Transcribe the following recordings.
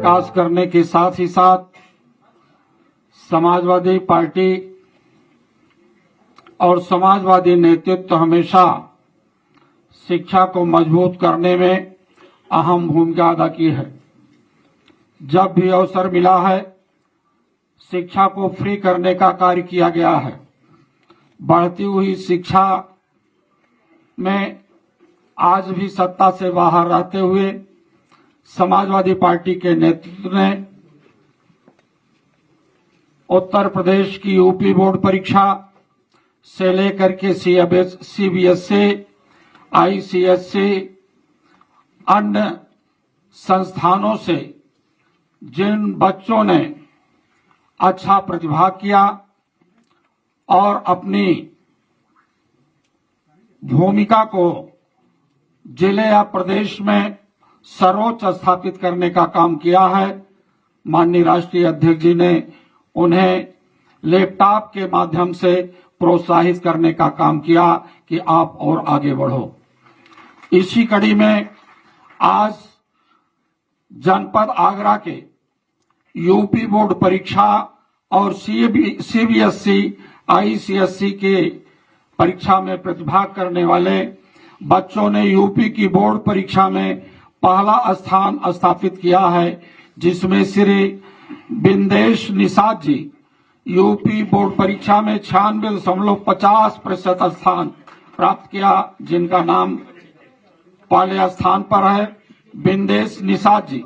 विकास करने के साथ ही साथ समाजवादी पार्टी और समाजवादी नेतृत्व हमेशा शिक्षा को मजबूत करने में अहम भूमिका अदा की है। जब भी अवसर मिला है, शिक्षा को फ्री करने का कार्य किया गया है। बढ़ती हुई शिक्षा में आज भी सत्ता से बाहर रहते हुए समाजवादी पार्टी के नेतृत्व ने उत्तर प्रदेश की यूपी बोर्ड परीक्षा से लेकर के सीबीएसई, आईसीएसई, अन्य संस्थानों से जिन बच्चों ने अच्छा प्रतिभा किया और अपनी भूमिका को जिले या प्रदेश में सर्वोच्च स्थापित करने का काम किया है, माननीय राष्ट्रीय अध्यक्ष जी ने उन्हें लैपटॉप के माध्यम से प्रोत्साहित करने का काम किया कि आप और आगे बढ़ो। इसी कड़ी में आज जनपद आगरा के यूपी बोर्ड परीक्षा और सीबीएसई, आईसीएसई के परीक्षा में प्रतिभाग करने वाले बच्चों ने यूपी की बोर्ड परीक्षा में पहला स्थान स्थापित किया है, जिसमें श्री बिंदेश निषाद जी यूपी बोर्ड परीक्षा में 96.50% स्थान प्राप्त किया, जिनका नाम पहले स्थान पर है बिंदेश निषाद जी।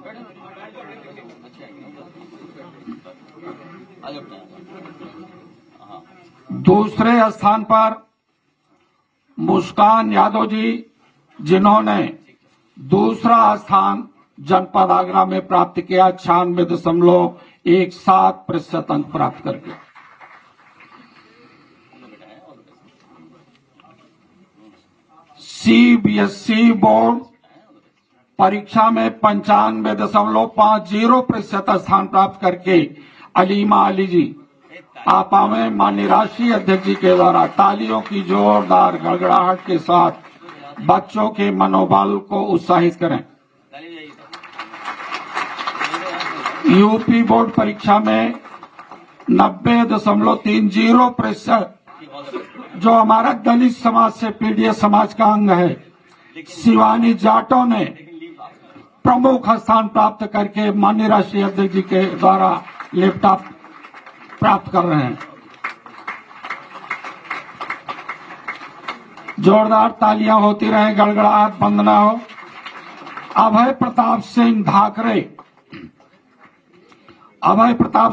दूसरे स्थान पर मुस्कान यादव जी, जिन्होंने दूसरा स्थान जनपद आगरा में प्राप्त किया 96.17% अंक प्राप्त करके। सीबीएसई बोर्ड परीक्षा में 95.50% स्थान प्राप्त करके अलीमा अली जी, आपा में माननीय राष्ट्रीय अध्यक्ष जी के द्वारा तालियों की जोरदार गड़गड़ाहट के साथ बच्चों के मनोबल को उत्साहित करें। यूपी बोर्ड परीक्षा में 90.30% जो हमारा दलित समाज से पीड़ित समाज का अंग है, शिवानी जाटो ने प्रमुख स्थान प्राप्त करके माननीय राष्ट्रीय अध्यक्ष जी के द्वारा लैपटॉप प्राप्त कर रहे हैं। जोरदार तालियां होती रहे, गड़गड़ाहट बंद ना हो। अभय प्रताप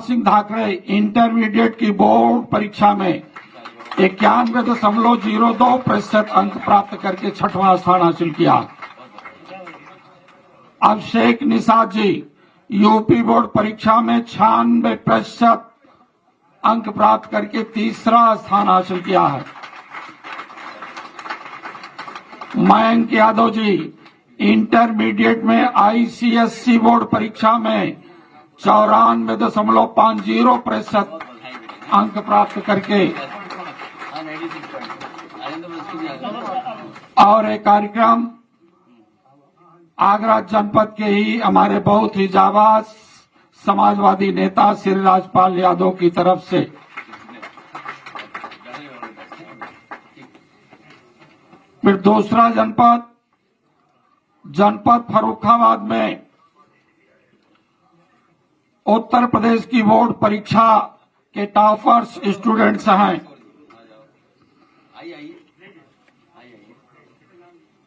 सिंह धाकरे इंटरमीडिएट की बोर्ड परीक्षा में 91.02% अंक प्राप्त करके 6वां स्थान हासिल किया। अभिषेक निषाद जी यूपी बोर्ड परीक्षा में 96% अंक प्राप्त करके 3रा स्थान हासिल किया है। मयंक यादव जी इंटरमीडिएट में आईसीएसई बोर्ड परीक्षा में 94.50% अंक प्राप्त करके और एक कार्यक्रम आगरा जनपद के ही हमारे बहुत ही जाबाज समाजवादी नेता श्री राजपाल यादव की तरफ से फिर दूसरा जनपद फर्रुखाबाद में उत्तर प्रदेश की बोर्ड परीक्षा के टॉपर्स स्टूडेंट्स हैं,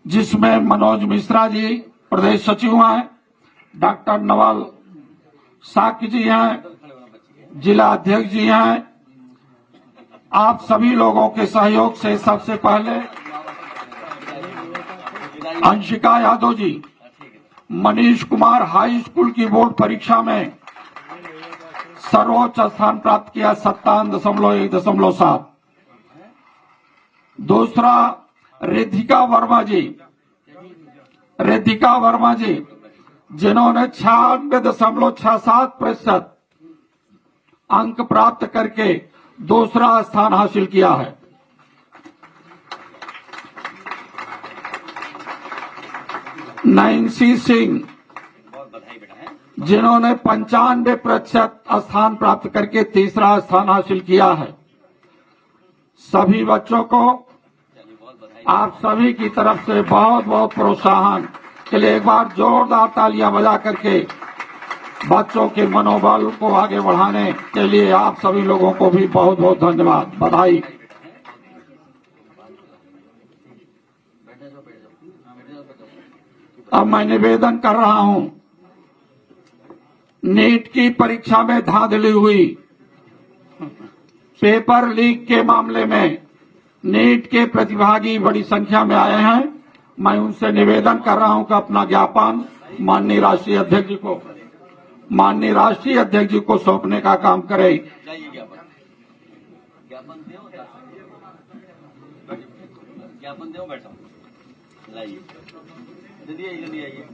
जिसमें मनोज मिश्रा जी प्रदेश सचिव हैं, डॉक्टर नवल साक्य जी हैं, जिला अध्यक्ष जी हैं। आप सभी लोगों के सहयोग से सबसे पहले अंशिका यादव जी मनीष कुमार हाई स्कूल की बोर्ड परीक्षा में सर्वोच्च स्थान प्राप्त किया 57.1.7। दूसरा रिधिका वर्मा जी जिन्होंने 96.67% अंक प्राप्त करके दूसरा स्थान हासिल किया है। नैन्सी सिंह जिन्होंने 95% स्थान प्राप्त करके तीसरा स्थान हासिल किया है। सभी बच्चों को आप सभी की तरफ से बहुत बहुत प्रोत्साहन के लिए एक बार जोरदार तालियां बजा करके बच्चों के मनोबल को आगे बढ़ाने के लिए आप सभी लोगों को भी बहुत बहुत धन्यवाद, बधाई। अब मैं निवेदन कर रहा हूं, नीट की परीक्षा में धांधली हुई, पेपर लीक के मामले में नीट के प्रतिभागी बड़ी संख्या में आए हैं। मैं उनसे निवेदन कर रहा हूं कि अपना ज्ञापन माननीय राष्ट्रीय अध्यक्ष जी को सौंपने का काम करें। ज्ञापन दो, बैठो, लाइए, जल्दी आइए,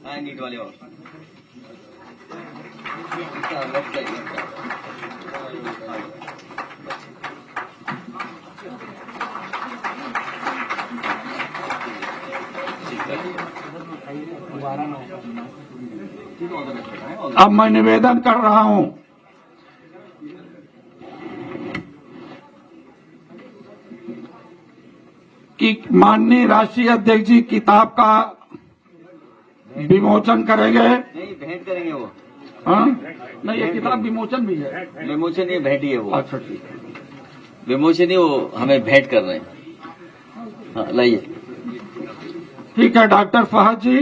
हाँ नीट वाले और अब मैं निवेदन कर रहा हूं कि माननीय राष्ट्रीय अध्यक्ष जी किताब का विमोचन करेंगे। नहीं, भेंट करेंगे वो। हाँ, नहीं, ये किताब विमोचन भी है। विमोचन ये भेंट ही है वो। अच्छा, ठीक है। विमोचन ही वो हमें भेंट कर रहे हैं। हाँ, लाइए। ठीक है, डॉक्टर फहद जी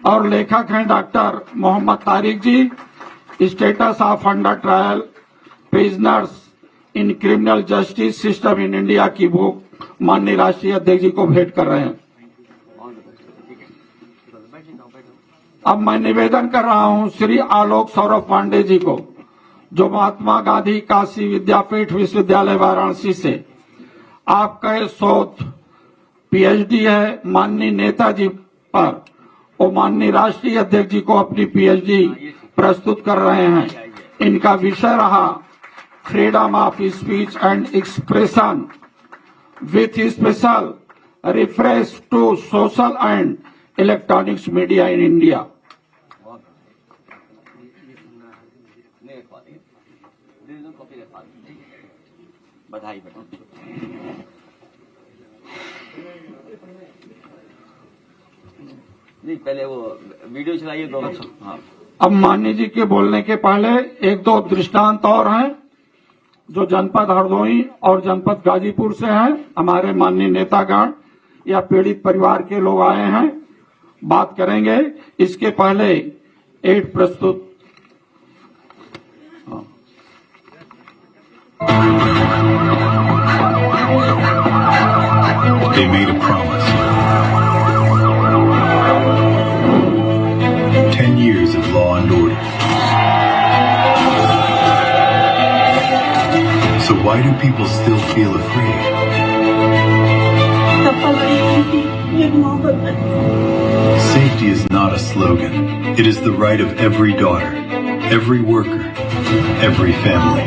और लेखक हैं doctor Mohammad Tariq ji, status of under trial prisoners in criminal justice system in India की बुक माननीय राष्ट्रीय अध्यक्ष जी को भेंट कर रहे हैं। अब मैं निवेदन कर रहा हूं श्री आलोक सौरभ पांडे जी को, जो महात्मा गांधी काशी विद्यापीठ विश्वविद्यालय वाराणसी से आपका शोध पीएचडी है माननीय नेताजी पर, वो माननीय राष्ट्रीय अध्यक्ष जी को अपनी पीएचडी प्रस्तुत कर रहे हैं। इनका विषय रहा freedom of speech and expression with special reference to social and electronics media in India. बधाई बेटा। नहीं, पहले वो वीडियो चलाइए दो। हाँ। अब माननीय जी के बोलने के पहले एक दो दृष्टांत और हैं जो जनपद हरदोई और जनपद गाजीपुर से हैं। हमारे माननीय नेतागण या पीड़ित परिवार के लोग आए हैं, बात करेंगे। इसके पहले एड प्रस्तुत। They made a promise. 10 years of law and order. So why do people still feel afraid? Safety is not a slogan. It is the right of every daughter, every worker, every family.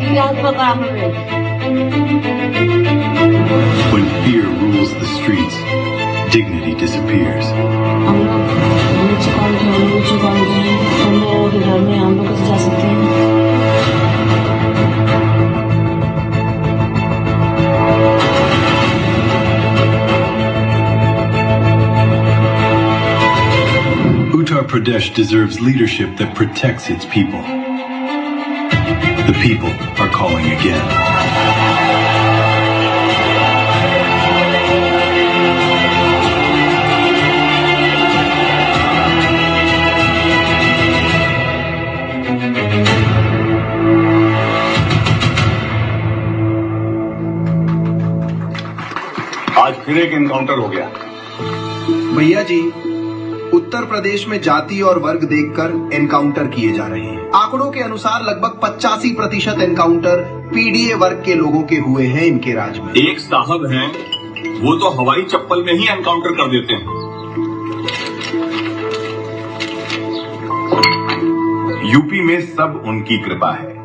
When fear rules the streets, dignity disappears. Uttar Pradesh deserves leadership that protects its people. The people are calling again. आज फिर एक encounter हो गया। भैया जी, उत्तर प्रदेश में जाति और वर्ग देखकर एनकाउंटर किए जा रहे हैं। आंकड़ों के अनुसार लगभग 85% एनकाउंटर पीडीए वर्ग के लोगों के हुए हैं इनके राज में। एक साहब हैं, वो तो हवाई चप्पल में ही एनकाउंटर कर देते हैं। यूपी में सब उनकी कृपा है।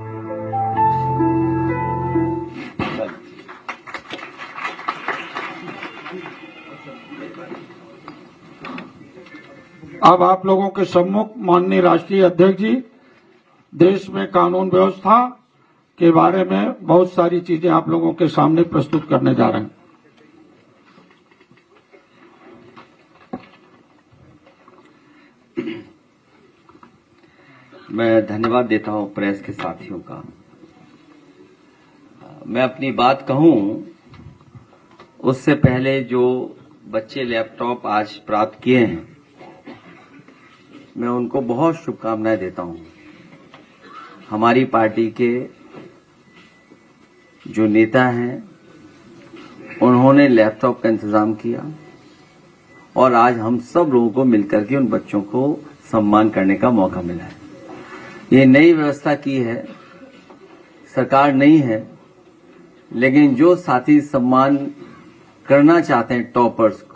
अब आप लोगों के सम्मुख माननीय राष्ट्रीय अध्यक्ष जी देश में कानून व्यवस्था के बारे में बहुत सारी चीजें आप लोगों के सामने प्रस्तुत करने जा रहे हैं। मैं धन्यवाद देता हूं प्रेस के साथियों का। मैं अपनी बात कहूं उससे पहले जो बच्चे लैपटॉप आज प्राप्त किए हैं, मैं उनको बहुत शुभकामनाएं देता हूं। हमारी पार्टी के जो नेता हैं उन्होंने लैपटॉप का इंतजाम किया और आज हम सब लोगों को मिलकर के उन बच्चों को सम्मान करने का मौका मिला है। ये नई व्यवस्था की है, सरकार नहीं है, लेकिन जो साथी सम्मान करना चाहते हैं टॉपर्स को,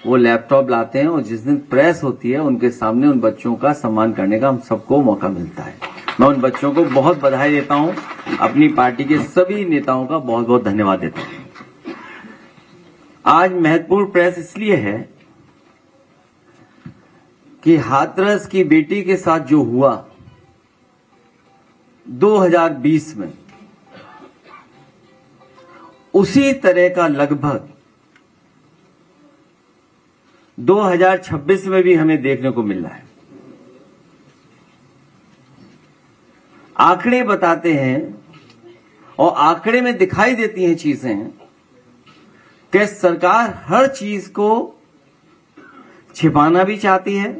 वो लैपटॉप लाते हैं और जिस दिन प्रेस होती है उनके सामने उन बच्चों का सम्मान करने का हम सबको मौका मिलता है। मैं उन बच्चों को बहुत बधाई देता हूं, अपनी पार्टी के सभी नेताओं का बहुत बहुत धन्यवाद देता हूं। आज महत्वपूर्ण प्रेस इसलिए है कि हाथरस की बेटी के साथ जो हुआ 2020 में, उसी तरह का लगभग 2026 में भी हमें देखने को मिल रहा है। आंकड़े बताते हैं और आंकड़े में दिखाई देती हैं चीजें कि सरकार हर चीज को छिपाना भी चाहती है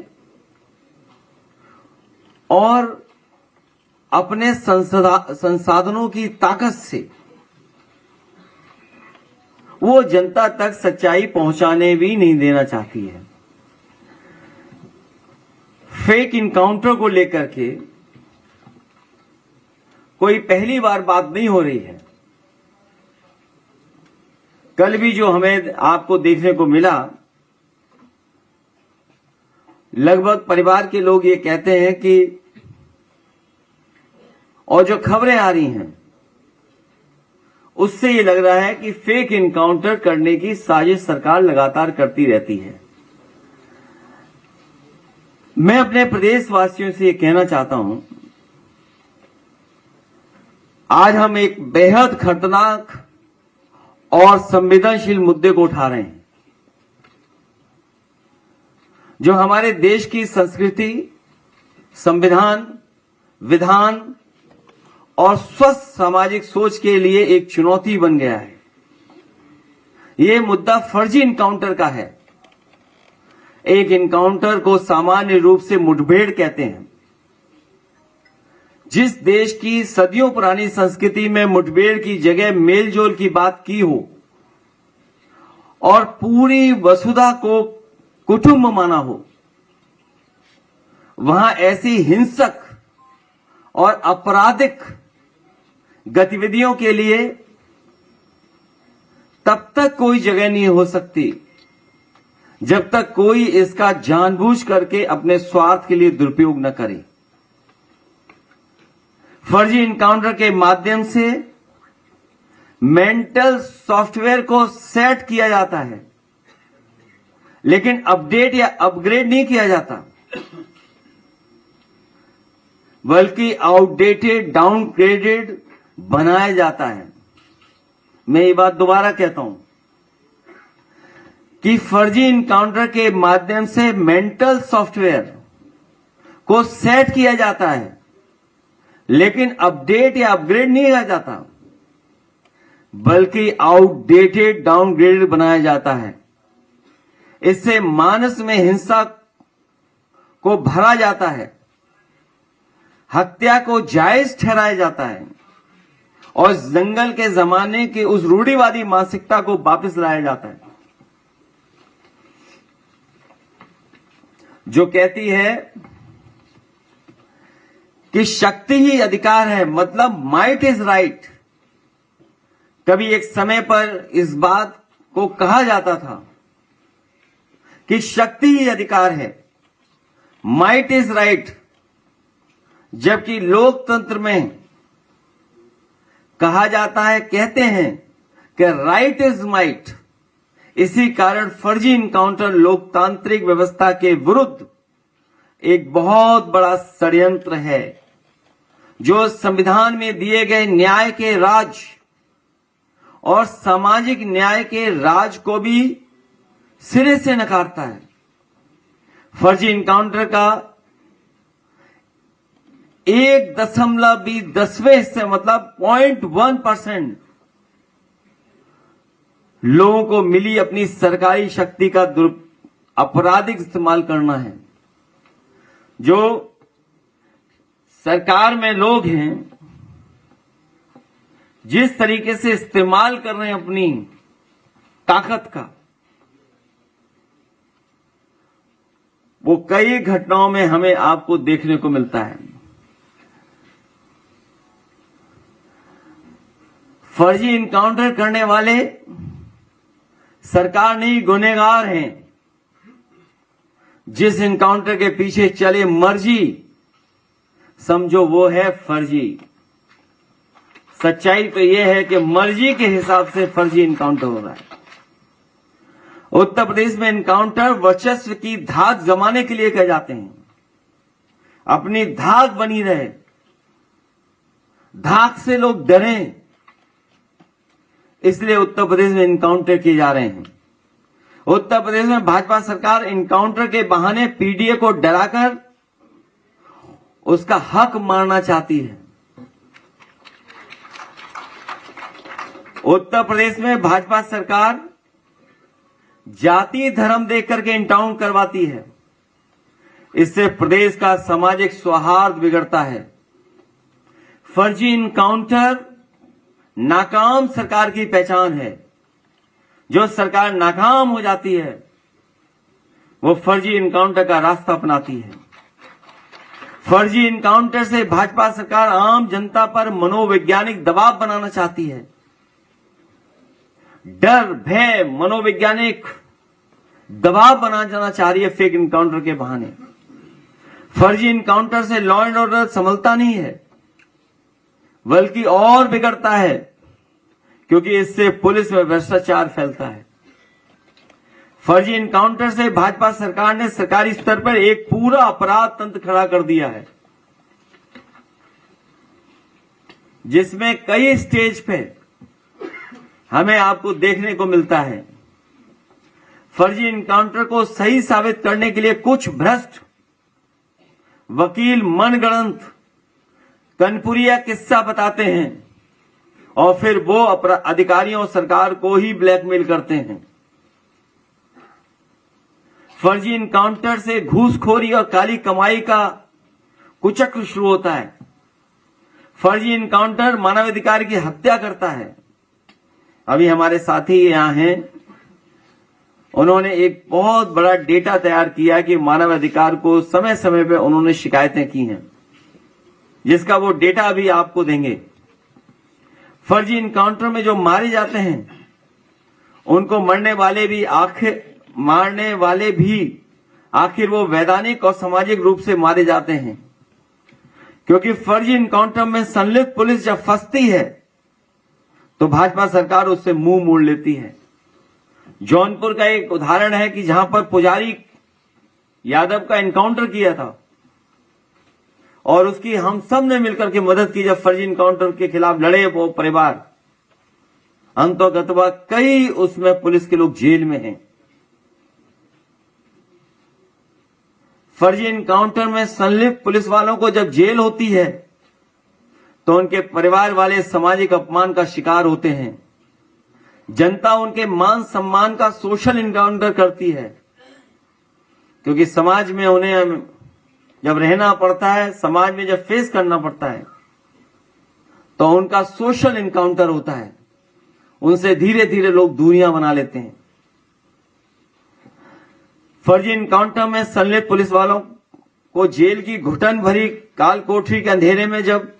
और अपने संसाधनों की ताकत से वो जनता तक सच्चाई पहुंचाने भी नहीं देना चाहती है। फेक इनकाउंटर को लेकर के कोई पहली बार बात नहीं हो रही है। कल भी जो हमें आपको देखने को मिला, लगभग परिवार के लोग ये कहते हैं कि, और जो खबरें आ रही हैं उससे ये लग रहा है कि फेक इनकाउंटर करने की साजिश सरकार लगातार करती रहती है। मैं अपने प्रदेशवासियों से ये कहना चाहता हूं, आज हम एक बेहद खतरनाक और संवेदनशील मुद्दे को उठा रहे हैं, जो हमारे देश की संस्कृति, संविधान, विधान और स्वस्थ सामाजिक सोच के लिए एक चुनौती बन गया है। यह मुद्दा फर्जी इनकाउंटर का है। एक इनकाउंटर को सामान्य रूप से मुठभेड़ कहते हैं। जिस देश की सदियों पुरानी संस्कृति में मुठभेड़ की जगह मेलजोल की बात की हो और पूरी वसुधा को कुटुंब माना हो, वहां ऐसी हिंसक और आपराधिक गतिविधियों के लिए तब तक कोई जगह नहीं हो सकती जब तक कोई इसका जानबूझ करके अपने स्वार्थ के लिए दुरुपयोग न करे। फर्जी इनकाउंटर के माध्यम से मेंटल सॉफ्टवेयर को सेट किया जाता है, लेकिन अपडेट या अपग्रेड नहीं किया जाता, बल्कि आउटडेटेड, डाउनग्रेडेड बनाया जाता है। मैं ये बात दोबारा कहता हूं कि फर्जी इनकाउंटर के माध्यम से मेंटल सॉफ्टवेयर को सेट किया जाता है, लेकिन अपडेट या अपग्रेड नहीं किया जाता, बल्कि आउटडेटेड, डाउनग्रेडेड बनाया जाता है। इससे मानस में हिंसा को भरा जाता है, हत्या को जायज ठहराया जाता है और जंगल के जमाने की उस रूढ़िवादी मानसिकता को वापस लाया जाता है, जो कहती है कि शक्ति ही अधिकार है, मतलब माइट इज राइट। कभी एक समय पर इस बात को कहा जाता था कि शक्ति ही अधिकार है, माइट इज राइट, जबकि लोकतंत्र में कहा जाता है, कहते हैं कि राइट इज माइट, इसी कारण फर्जी इनकाउंटर लोकतांत्रिक व्यवस्था के विरुद्ध एक बहुत बड़ा षड्यंत्र है, जो संविधान में दिए गए न्याय के राज और सामाजिक न्याय के राज को भी सिरे से नकारता है। फर्जी इनकाउंटर का 1.10वें हिस्से मतलब 0.1% लोगों को मिली अपनी सरकारी शक्ति का आपराधिक इस्तेमाल करना है। जो सरकार में लोग हैं, जिस तरीके से इस्तेमाल कर रहे हैं अपनी ताकत का, वो कई घटनाओं में हमें आपको देखने को मिलता है। फर्जी इनकाउंटर करने वाले सरकार नहीं, गुनहगार हैं। जिस इनकाउंटर के पीछे चले मर्जी, समझो वो है फर्जी। सच्चाई तो यह है कि मर्जी के हिसाब से फर्जी इनकाउंटर हो रहा है। उत्तर प्रदेश में इनकाउंटर वर्चस्व की धाक जमाने के लिए किए जाते हैं। अपनी धाक बनी रहे, धाक से लोग डरें, इसलिए उत्तर प्रदेश में इनकाउंटर किए जा रहे हैं। उत्तर प्रदेश में भाजपा सरकार इनकाउंटर के बहाने पीडीए को डराकर उसका हक मारना चाहती है। उत्तर प्रदेश में भाजपा सरकार जाति धर्म देख करके इनकाउंटर करवाती है। इससे प्रदेश का सामाजिक सौहार्द बिगड़ता है। फर्जी इनकाउंटर नाकाम सरकार की पहचान है। जो सरकार नाकाम हो जाती है, वो फर्जी इनकाउंटर का रास्ता अपनाती है। फर्जी इनकाउंटर से भाजपा सरकार आम जनता पर मनोवैज्ञानिक दबाव बनाना चाहती है। डर, भय, मनोवैज्ञानिक दबाव बनाना चाह रही है फेक इनकाउंटर के बहाने। फर्जी इनकाउंटर से लॉ एंड ऑर्डर संभलता नहीं है, बल्कि और बिगड़ता है, क्योंकि इससे पुलिस में भ्रष्टाचार फैलता है। फर्जी इनकाउंटर से भाजपा सरकार ने सरकारी स्तर पर एक पूरा अपराध तंत्र खड़ा कर दिया है, जिसमें कई स्टेज पे हमें आपको देखने को मिलता है। फर्जी इनकाउंटर को सही साबित करने के लिए कुछ भ्रष्ट वकील मनगढ़ंत कनपुरिया किस्सा बताते हैं और फिर वो अधिकारियों और सरकार को ही ब्लैकमेल करते हैं। फर्जी इनकाउंटर से घूसखोरी और काली कमाई का कुचक्र शुरू होता है। फर्जी इनकाउंटर मानवाधिकार की हत्या करता है। अभी हमारे साथी यहां हैं, उन्होंने एक बहुत बड़ा डेटा तैयार किया कि मानवाधिकार को समय समय पे उन्होंने शिकायतें की हैं, जिसका वो डेटा अभी आपको देंगे। फर्जी इनकाउंटर में जो मारे जाते हैं, उनको मारने वाले भी आखिर वो वैधानिक और सामाजिक रूप से मारे जाते हैं, क्योंकि फर्जी इनकाउंटर में संलिप्त पुलिस जब फंसती है तो भाजपा सरकार उससे मुंह मोड़ लेती है। जौनपुर का एक उदाहरण है कि जहां पर पुजारी यादव का इनकाउंटर किया था और उसकी हम सब ने मिलकर के मदद की। जब फर्जी इनकाउंटर के खिलाफ लड़े वो परिवार, अंतोगतवा कई उसमें पुलिस के लोग जेल में हैं। फर्जी इनकाउंटर में संलिप्त पुलिस वालों को जब जेल होती है तो उनके परिवार वाले सामाजिक अपमान का शिकार होते हैं। जनता उनके मान सम्मान का सोशल इनकाउंटर करती है, क्योंकि समाज में उन्हें जब रहना पड़ता है, समाज में जब फेस करना पड़ता है, तो उनका सोशल इनकाउंटर होता है। उनसे धीरे धीरे लोग दूरियां बना लेते हैं। फर्जी इनकाउंटर में संलिप्त पुलिस वालों को जेल की घुटन भरी काल कोठरी के अंधेरे में जब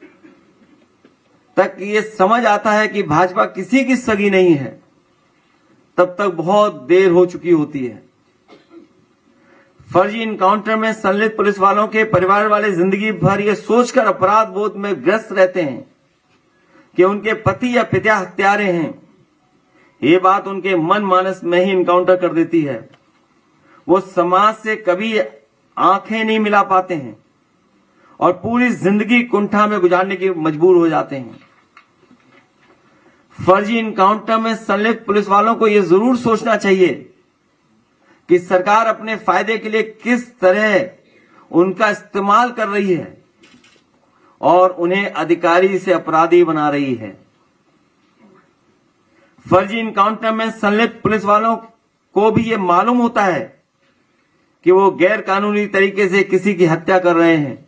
तक ये समझ आता है कि भाजपा किसी की सगी नहीं है, तब तक बहुत देर हो चुकी होती है। फर्जी इनकाउंटर में संलिप्त पुलिस वालों के परिवार वाले जिंदगी भर ये सोचकर अपराध बोध में ग्रस्त रहते हैं कि उनके पति या पिता हत्यारे हैं, ये बात उनके मन मानस में ही इनकाउंटर कर देती है। वो समाज से कभी आंखें नहीं मिला पाते हैं और पूरी जिंदगी कुंठा में गुजारने की मजबूर हो जाते हैं। फर्जी इनकाउंटर में संलिप्त पुलिस वालों को यह जरूर सोचना चाहिए कि सरकार अपने फायदे के लिए किस तरह उनका इस्तेमाल कर रही है और उन्हें अधिकारी से अपराधी बना रही है। फर्जी इनकाउंटर में संलिप्त पुलिस वालों को भी यह मालूम होता है कि वो गैर कानूनी तरीके से किसी की हत्या कर रहे हैं,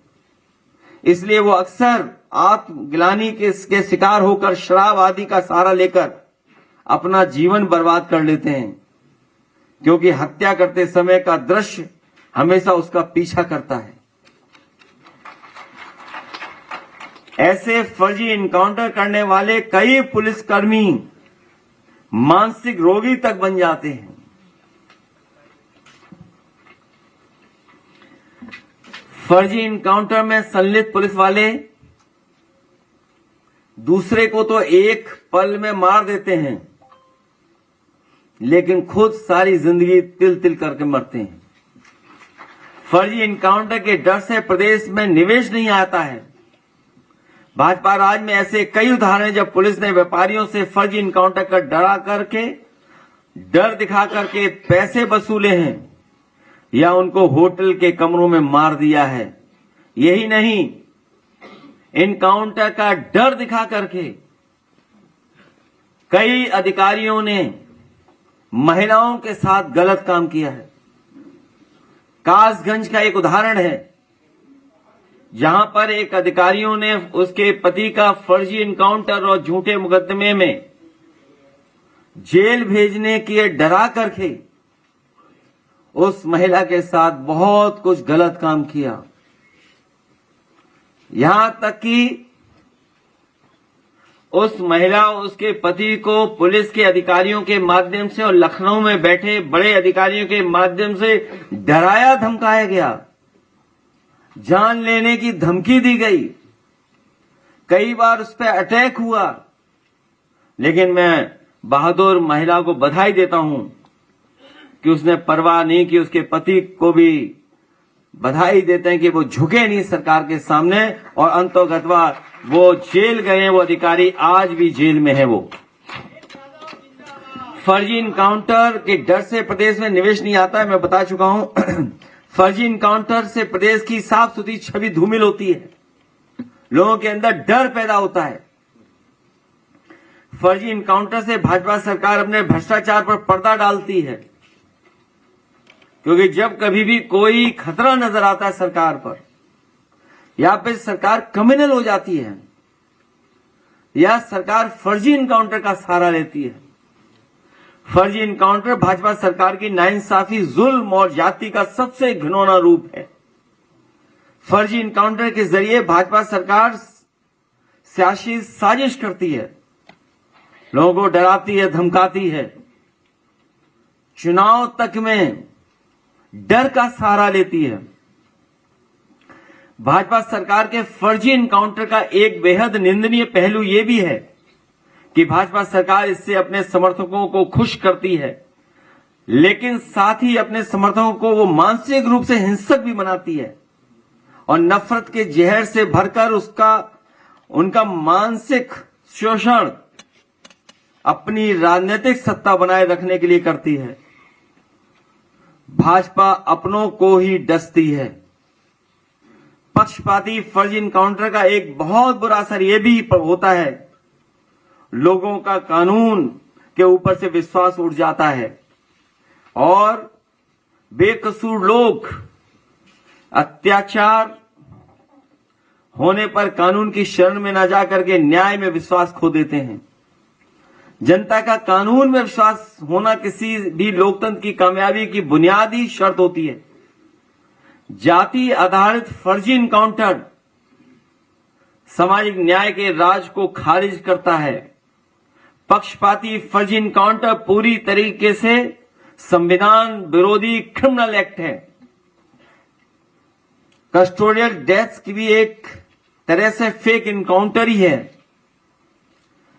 इसलिए वो अक्सर आत्मग्लानि के शिकार होकर शराब आदि का सहारा लेकर अपना जीवन बर्बाद कर लेते हैं, क्योंकि हत्या करते समय का दृश्य हमेशा उसका पीछा करता है। ऐसे फर्जी इनकाउंटर करने वाले कई पुलिसकर्मी मानसिक रोगी तक बन जाते हैं। फर्जी इनकाउंटर में संलिप्त पुलिस वाले दूसरे को तो एक पल में मार देते हैं, लेकिन खुद सारी जिंदगी तिल तिल करके मरते हैं। फर्जी इनकाउंटर के डर से प्रदेश में निवेश नहीं आता है। भाजपा राज में ऐसे कई उदाहरण हैं जब पुलिस ने व्यापारियों से फर्जी इनकाउंटर कर डर दिखा करके पैसे वसूले हैं या उनको होटल के कमरों में मार दिया है। यही नहीं, इनकाउंटर का डर दिखा करके कई अधिकारियों ने महिलाओं के साथ गलत काम किया है। कासगंज का एक उदाहरण है, जहां पर एक अधिकारियों ने उसके पति का फर्जी इनकाउंटर और झूठे मुकदमे में जेल भेजने के डरा करके उस महिला के साथ बहुत कुछ गलत काम किया। यहां तक कि उस महिला उसके पति को पुलिस के अधिकारियों के माध्यम से और लखनऊ में बैठे बड़े अधिकारियों के माध्यम से डराया धमकाया गया, जान लेने की धमकी दी गई, कई बार उस पर अटैक हुआ। लेकिन मैं बहादुर महिला को बधाई देता हूं कि उसने परवाह नहीं की। उसके पति को भी बधाई देते हैं कि वो झुके नहीं सरकार के सामने और अंतोगतवा वो जेल गए। वो अधिकारी आज भी जेल में है। वो फर्जी इनकाउंटर के डर से प्रदेश में निवेश नहीं आता है, मैं बता चुका हूं। फर्जी इनकाउंटर से प्रदेश की साफ सुथरी छवि धूमिल होती है, लोगों के अंदर डर पैदा होता है। फर्जी इनकाउंटर से भाजपा सरकार अपने भ्रष्टाचार पर पर्दा डालती है, क्योंकि जब कभी भी कोई खतरा नजर आता है सरकार पर, या फिर सरकार क्रिमिनल हो जाती है या सरकार फर्जी इनकाउंटर का सहारा लेती है। फर्जी इनकाउंटर भाजपा सरकार की नाइंसाफी, जुल्म और जाति का सबसे घिनौना रूप है। फर्जी इनकाउंटर के जरिए भाजपा सरकार सियासी साजिश करती है, लोगों को डराती है, धमकाती है, चुनाव तक में डर का सहारा लेती है। भाजपा सरकार के फर्जी इनकाउंटर का एक बेहद निंदनीय पहलू यह भी है कि भाजपा सरकार इससे अपने समर्थकों को खुश करती है, लेकिन साथ ही अपने समर्थकों को वो मानसिक रूप से हिंसक भी बनाती है और नफरत के जहर से भरकर उनका मानसिक शोषण अपनी राजनीतिक सत्ता बनाए रखने के लिए करती है। भाजपा अपनों को ही डसती है। पक्षपाती फर्जी इनकाउंटर का एक बहुत बुरा असर यह भी होता है, लोगों का कानून के ऊपर से विश्वास उठ जाता है और बेकसूर लोग अत्याचार होने पर कानून की शरण में न जाकर के न्याय में विश्वास खो देते हैं। जनता का कानून में विश्वास होना किसी भी लोकतंत्र की कामयाबी की बुनियादी शर्त होती है। जाति आधारित फर्जी इनकाउंटर सामाजिक न्याय के राज को खारिज करता है। पक्षपाती फर्जी इनकाउंटर पूरी तरीके से संविधान विरोधी क्रिमिनल एक्ट है। कस्टोडियल डेथ्स की भी एक तरह से फेक इनकाउंटर ही है।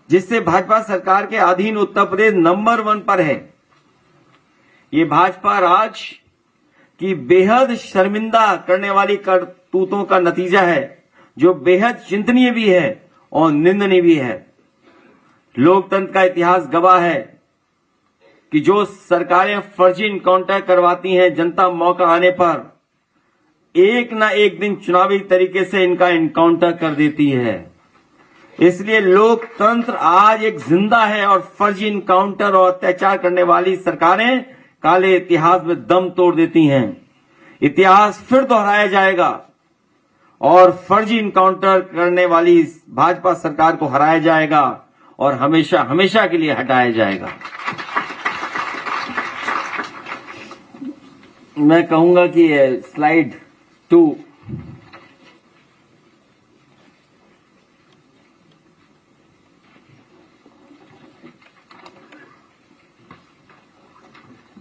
जिससे भाजपा सरकार के अधीन उत्तर प्रदेश नंबर 1 पर है। ये भाजपा राज की बेहद शर्मिंदा करने वाली करतूतों का नतीजा है, जो बेहद चिंतनीय भी है और निंदनीय भी है। लोकतंत्र का इतिहास गवाह है कि जो सरकारें फर्जी इनकाउंटर करवाती हैं, जनता मौका आने पर एक ना एक दिन चुनावी तरीके से इनका इनकाउंटर कर देती है। इसलिए लोकतंत्र आज एक जिंदा है और फर्जी इनकाउंटर और अत्याचार करने वाली सरकारें काले इतिहास में दम तोड़ देती हैं। इतिहास फिर दोहराया जाएगा और फर्जी इनकाउंटर करने वाली भाजपा सरकार को हराया जाएगा और हमेशा हमेशा के लिए हटाया जाएगा। मैं कहूंगा कि स्लाइड 2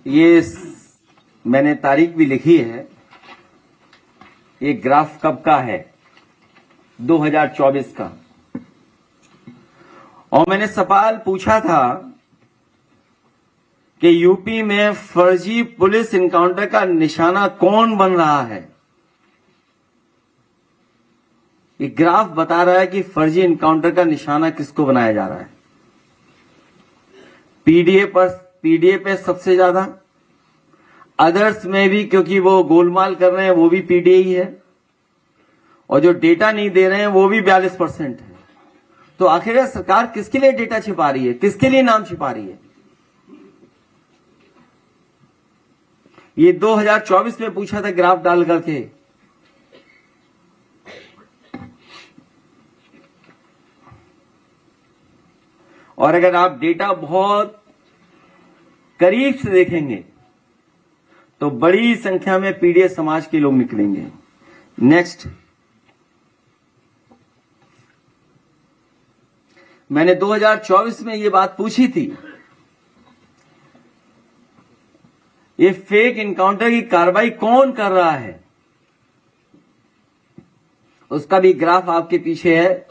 ये मैंने तारीख भी लिखी है। ये ग्राफ कब का है? 2024 का। और मैंने सवाल पूछा था कि यूपी में फर्जी पुलिस इनकाउंटर का निशाना कौन बन रहा है। ये ग्राफ बता रहा है कि फर्जी इनकाउंटर का निशाना किसको बनाया जा रहा है। पीडीए पे सबसे ज्यादा, अदर्स में भी, क्योंकि वो गोलमाल कर रहे हैं, वो भी पीडीए ही है, और जो डेटा नहीं दे रहे हैं वो भी 42% है। तो आखिर सरकार किसके लिए डेटा छिपा रही है, किसके लिए नाम छिपा रही है? ये 2024 में पूछा था ग्राफ डाल करके। और अगर आप डेटा बहुत करीब से देखेंगे तो बड़ी संख्या में पीडीए समाज के लोग निकलेंगे। नेक्स्ट, मैंने 2024 में ये बात पूछी थी। ये फेक इनकाउंटर की कार्रवाई कौन कर रहा है, उसका भी ग्राफ आपके पीछे है।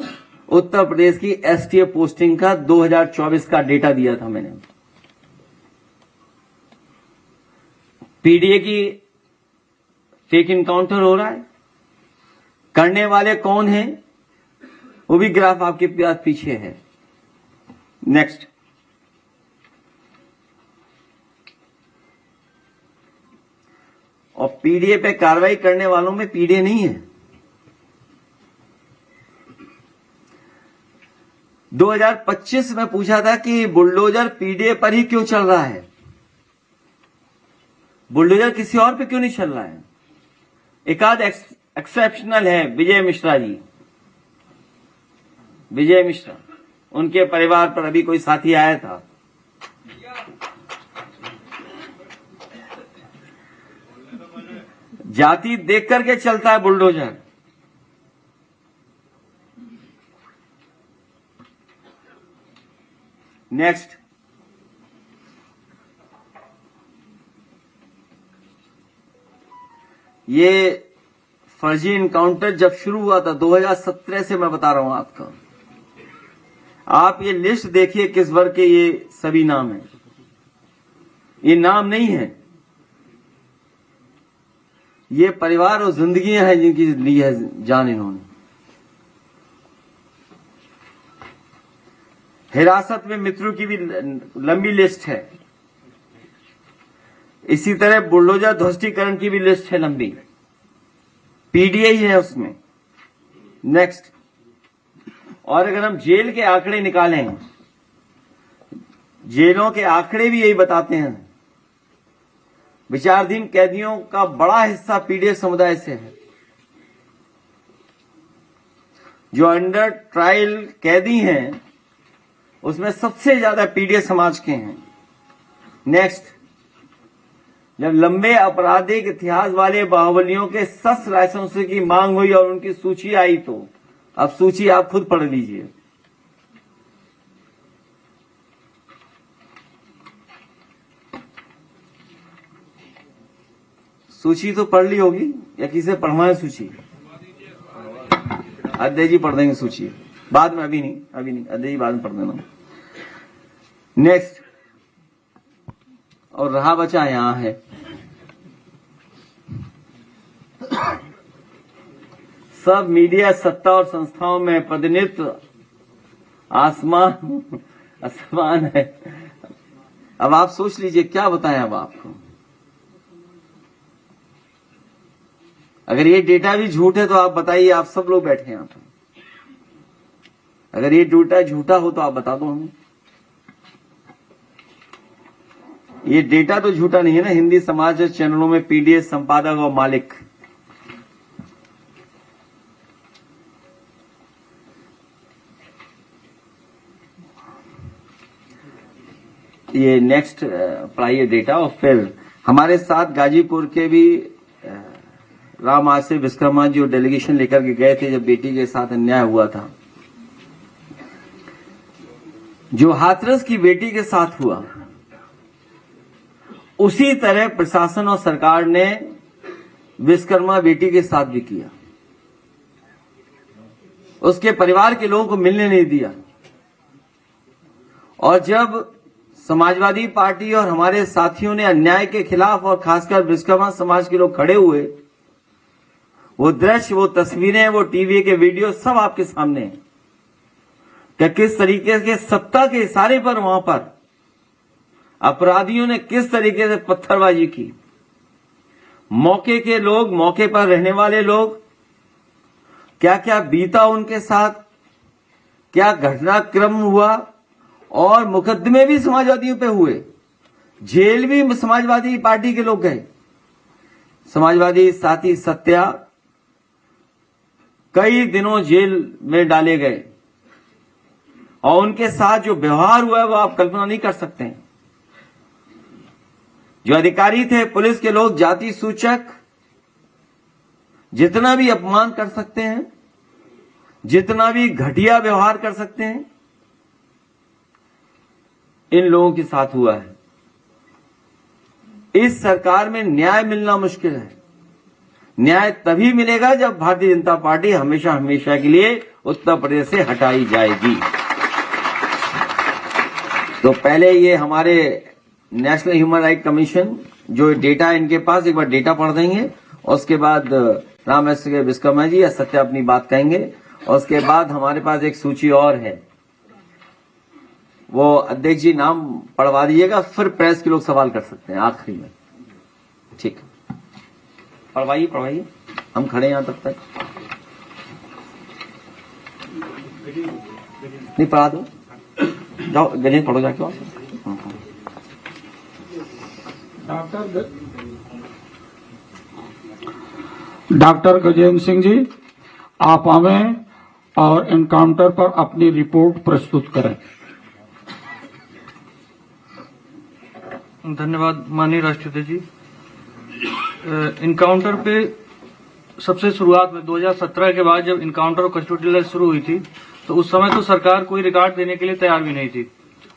उत्तर प्रदेश की एसटीएफ पोस्टिंग का 2024 का डेटा दिया था मैंने। पीडीए की फेक इनकाउंटर हो रहा है, करने वाले कौन हैं, वो भी ग्राफ आपके पीछे है। नेक्स्ट, और पीडीए पे कार्रवाई करने वालों में पीडीए नहीं है। 2025 में पूछा था कि बुलडोजर पीडीए पर ही क्यों चल रहा है, बुलडोजर किसी और पे क्यों नहीं चल रहा है। एक आध एक्सेप्शनल है, विजय मिश्रा जी, विजय मिश्रा, उनके परिवार पर अभी कोई साथी आया था। जाति देख करके चलता है बुलडोजर। नेक्स्ट, ये फर्जी इनकाउंटर जब शुरू हुआ था 2017 से, मैं बता रहा हूं आपको। आप ये लिस्ट देखिए किस वर्ग के ये सभी नाम हैं। ये नाम नहीं है, ये परिवार और जिंदगियां हैं जिनकी ली है जान इन्होंने। हिरासत में मित्रों की भी लंबी लिस्ट है। इसी तरह बुलडोजर ध्वस्तीकरण की भी लिस्ट है लंबी, पीडीए ही है उसमें। नेक्स्ट, और अगर हम जेल के आंकड़े निकालें, जेलों के आंकड़े भी यही बताते हैं, विचाराधीन कैदियों का बड़ा हिस्सा पीडीए समुदाय से है। जो अंडर ट्रायल कैदी हैं उसमें सबसे ज्यादा पीडीए समाज के हैं। नेक्स्ट, जब लंबे आपराधिक इतिहास वाले बाहुबलियों के शस्त्र लाइसेंस की मांग हुई और उनकी सूची आई, तो अब सूची आप खुद पढ़ लीजिए। सूची तो पढ़ ली होगी या किसे पढ़वाएं सूची? अध्यय जी पढ़ देंगे सूची। बाद में, अभी नहीं, अभी बाद में पढ़ देना। नेक्स्ट, और रहा बचा यहां है सब मीडिया सत्ता और संस्थाओं में प्रतिनिधित्व आसमान है। अब आप सोच लीजिए क्या बताएं अब आपको। अगर ये डेटा भी झूठ है तो आप बताइए, आप सब लोग बैठे हैं यहां पर, अगर ये डेटा झूठा हो तो आप बता दो हमें। ये डेटा तो झूठा नहीं है ना। हिंदी समाचार चैनलों में पीडीएस संपादक और मालिक, ये नेक्स्ट पढ़ाइए डेटा। और फिर हमारे साथ गाजीपुर के भी राम आश्रय विश्वकर्मा जो डेलीगेशन लेकर के गए थे जब बेटी के साथ अन्याय हुआ था, जो हाथरस की बेटी के साथ हुआ उसी तरह प्रशासन और सरकार ने विश्वकर्मा बेटी के साथ भी किया। उसके परिवार के लोगों को मिलने नहीं दिया। और जब समाजवादी पार्टी और हमारे साथियों ने अन्याय के खिलाफ और खासकर विश्वकर्मा समाज के लोग खड़े हुए, वो दृश्य, वो तस्वीरें, वो टीवी के वीडियो सब आपके सामने हैं कि किस तरीके के सत्ता के इशारे पर वहां पर अपराधियों ने किस तरीके से पत्थरबाजी की। मौके के लोग, मौके पर रहने वाले लोग, क्या क्या बीता उनके साथ, क्या घटनाक्रम हुआ। और मुकदमे भी समाजवादियों पे हुए, जेल भी समाजवादी पार्टी के लोग गए। समाजवादी साथी सत्या कई दिनों जेल में डाले गए और उनके साथ जो व्यवहार हुआ है वो आप कल्पना नहीं कर सकते हैं। जो अधिकारी थे, पुलिस के लोग, जाति सूचक, जितना भी अपमान कर सकते हैं, जितना भी घटिया व्यवहार कर सकते हैं, इन लोगों के साथ हुआ है। इस सरकार में न्याय मिलना मुश्किल है। न्याय तभी मिलेगा जब भारतीय जनता पार्टी हमेशा हमेशा के लिए उत्तर प्रदेश से हटाई जाएगी। तो पहले ये हमारे नेशनल ह्यूमन राइट कमीशन जो डेटा इनके पास, एक बार डेटा पढ़ देंगे और उसके बाद राम आश्रय विश्वकर्मा जी या सत्या अपनी बात कहेंगे। और उसके बाद हमारे पास एक सूची और है, वो अध्यक्ष जी नाम पढ़वा दीजिएगा, फिर प्रेस के लोग सवाल कर सकते हैं आखिरी में। ठीक, पढ़वाइए, हम खड़े हैं यहां तब तक। नहीं पढ़ा दो, जाओ गणेश पढ़ो जाके वहां। डॉक्टर गजेंद्र सिंह जी, आप आवें और एनकाउंटर पर अपनी रिपोर्ट प्रस्तुत करें। धन्यवाद माननीय राष्ट्रपति जी। इनकाउंटर पे सबसे शुरुआत में 2017 के बाद जब इनकाउंटर और कस्टोडियल शुरू हुई थी तो उस समय तो सरकार कोई रिकॉर्ड देने के लिए तैयार भी नहीं थी।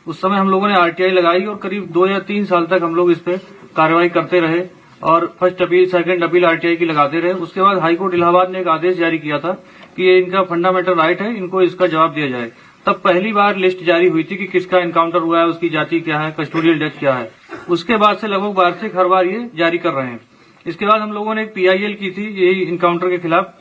उस समय हम लोगों ने आरटीआई लगाई और करीब 2 या 3 साल तक हम लोग इस पे कार्रवाई करते रहे और first appeal, second appeal RTI की लगाते रहे। उसके बाद हाईकोर्ट इलाहाबाद ने एक आदेश जारी किया था कि ये इनका फंडामेंटल राइट है, इनको इसका जवाब दिया जाए। तब पहली बार लिस्ट जारी हुई थी कि किसका इनकाउंटर हुआ है, उसकी जाति क्या है, कस्टोडियल डेथ क्या है। उसके बाद से लगभग वार्षिक हर बार ये जारी कर रहे हैं। इसके बाद हम लोगों ने एक पीआईएल की थी यही इनकाउंटर के खिलाफ,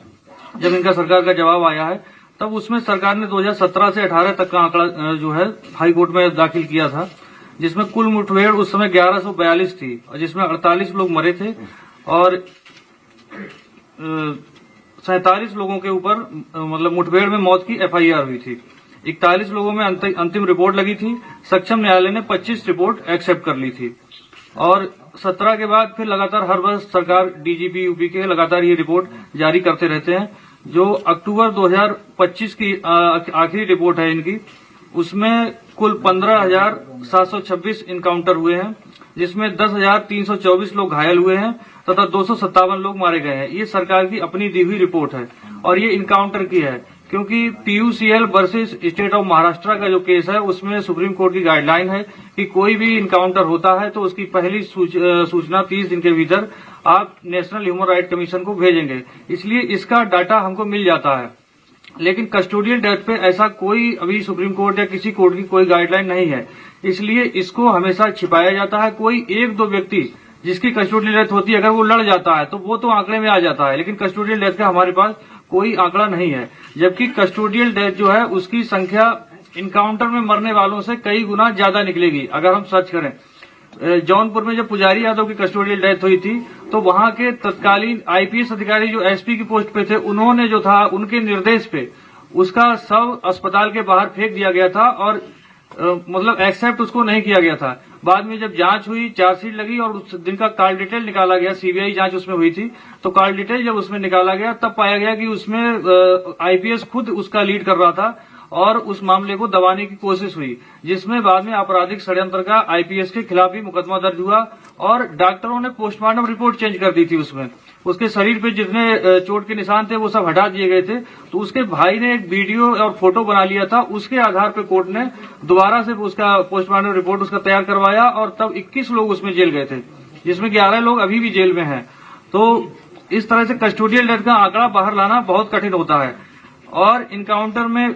जब इनका सरकार का जवाब आया है तब उसमें सरकार ने 2017 से 18 तक का आंकड़ा जो है हाई कोर्ट में दाखिल किया था, जिसमें कुल मुठभेड़ उस समय 1142 थी और जिसमें 48 लोग मरे थे और 47 लोगों के ऊपर मतलब मुठभेड़ में मौत की एफआईआर हुई थी। 41 लोगों में अंतिम रिपोर्ट लगी थी। सक्षम न्यायालय ने 25 रिपोर्ट एक्सेप्ट कर ली थी और 17 के बाद फिर लगातार हर वर्ष सरकार डीजीपी यूपी के लगातार ये रिपोर्ट जारी करते रहते हैं। जो अक्टूबर 2025 की आखिरी रिपोर्ट है इनकी, उसमें कुल 15,726 इनकाउंटर हुए हैं, जिसमें 10,324 लोग घायल हुए हैं तथा 257 लोग मारे गए हैं। ये सरकार की अपनी दी हुई रिपोर्ट है और ये इनकाउंटर की है, क्योंकि PUCL versus state of Maharashtra का जो केस है उसमें सुप्रीम कोर्ट की गाइडलाइन है कि कोई भी इनकाउंटर होता है तो उसकी पहली सूचना 30 दिन के भीतर आप नेशनल ह्यूमन राइट कमीशन को भेजेंगे। इसलिए इसका डाटा हमको मिल जाता है लेकिन कस्टोडियल डेथ पे ऐसा कोई अभी सुप्रीम कोर्ट या किसी कोर्ट की कोई गाइडलाइन नहीं है, इसलिए इसको हमेशा छिपाया जाता है। कोई एक दो व्यक्ति जिसकी कस्टोडियल डेथ होती है, अगर वो लड़ जाता है तो वो तो आंकड़े में आ जाता है, लेकिन कस्टोडियल डेथ का हमारे पास कोई आंकड़ा नहीं है। जबकि कस्टोडियल डेथ जो है उसकी संख्या इनकाउंटर में मरने वालों से कई गुना ज्यादा निकलेगी। अगर हम सर्च करें, जौनपुर में जब पुजारी यादव की कस्टोडियल डेथ हुई थी तो वहां के तत्कालीन आईपीएस अधिकारी जो एसपी की पोस्ट पे थे, उन्होंने जो था उनके निर्देश पे उसका शव अस्पताल के बाहर फेंक दिया गया था और मतलब एक्सेप्ट उसको नहीं किया गया था। बाद में जब जांच हुई, चार्जशीट लगी और उस दिन का कॉल डिटेल निकाला गया, सीबीआई जांच उसमें हुई थी, तो कॉल डिटेल जब उसमें निकाला गया तब पाया गया कि उसमें आईपीएस खुद उसका लीड कर रहा था और उस मामले को दबाने की कोशिश हुई, जिसमें बाद में आपराधिक षड्यंत्र का आईपीएस के खिलाफ भी मुकदमा दर्ज हुआ और डॉक्टरों ने पोस्टमार्टम रिपोर्ट चेंज कर दी थी। उसमें उसके शरीर पे जितने चोट के निशान थे वो सब हटा दिए गए थे। तो उसके भाई ने एक वीडियो और फोटो बना लिया था, उसके आधार पर कोर्ट ने दोबारा से उसका पोस्टमार्टम रिपोर्ट उसका तैयार करवाया और तब 21 लोग उसमें जेल गए थे, जिसमें 11 लोग अभी भी जेल में हैं। तो इस तरह से कस्टोडियल डेथ का आंकड़ा बाहर लाना बहुत कठिन होता है। और इनकाउंटर में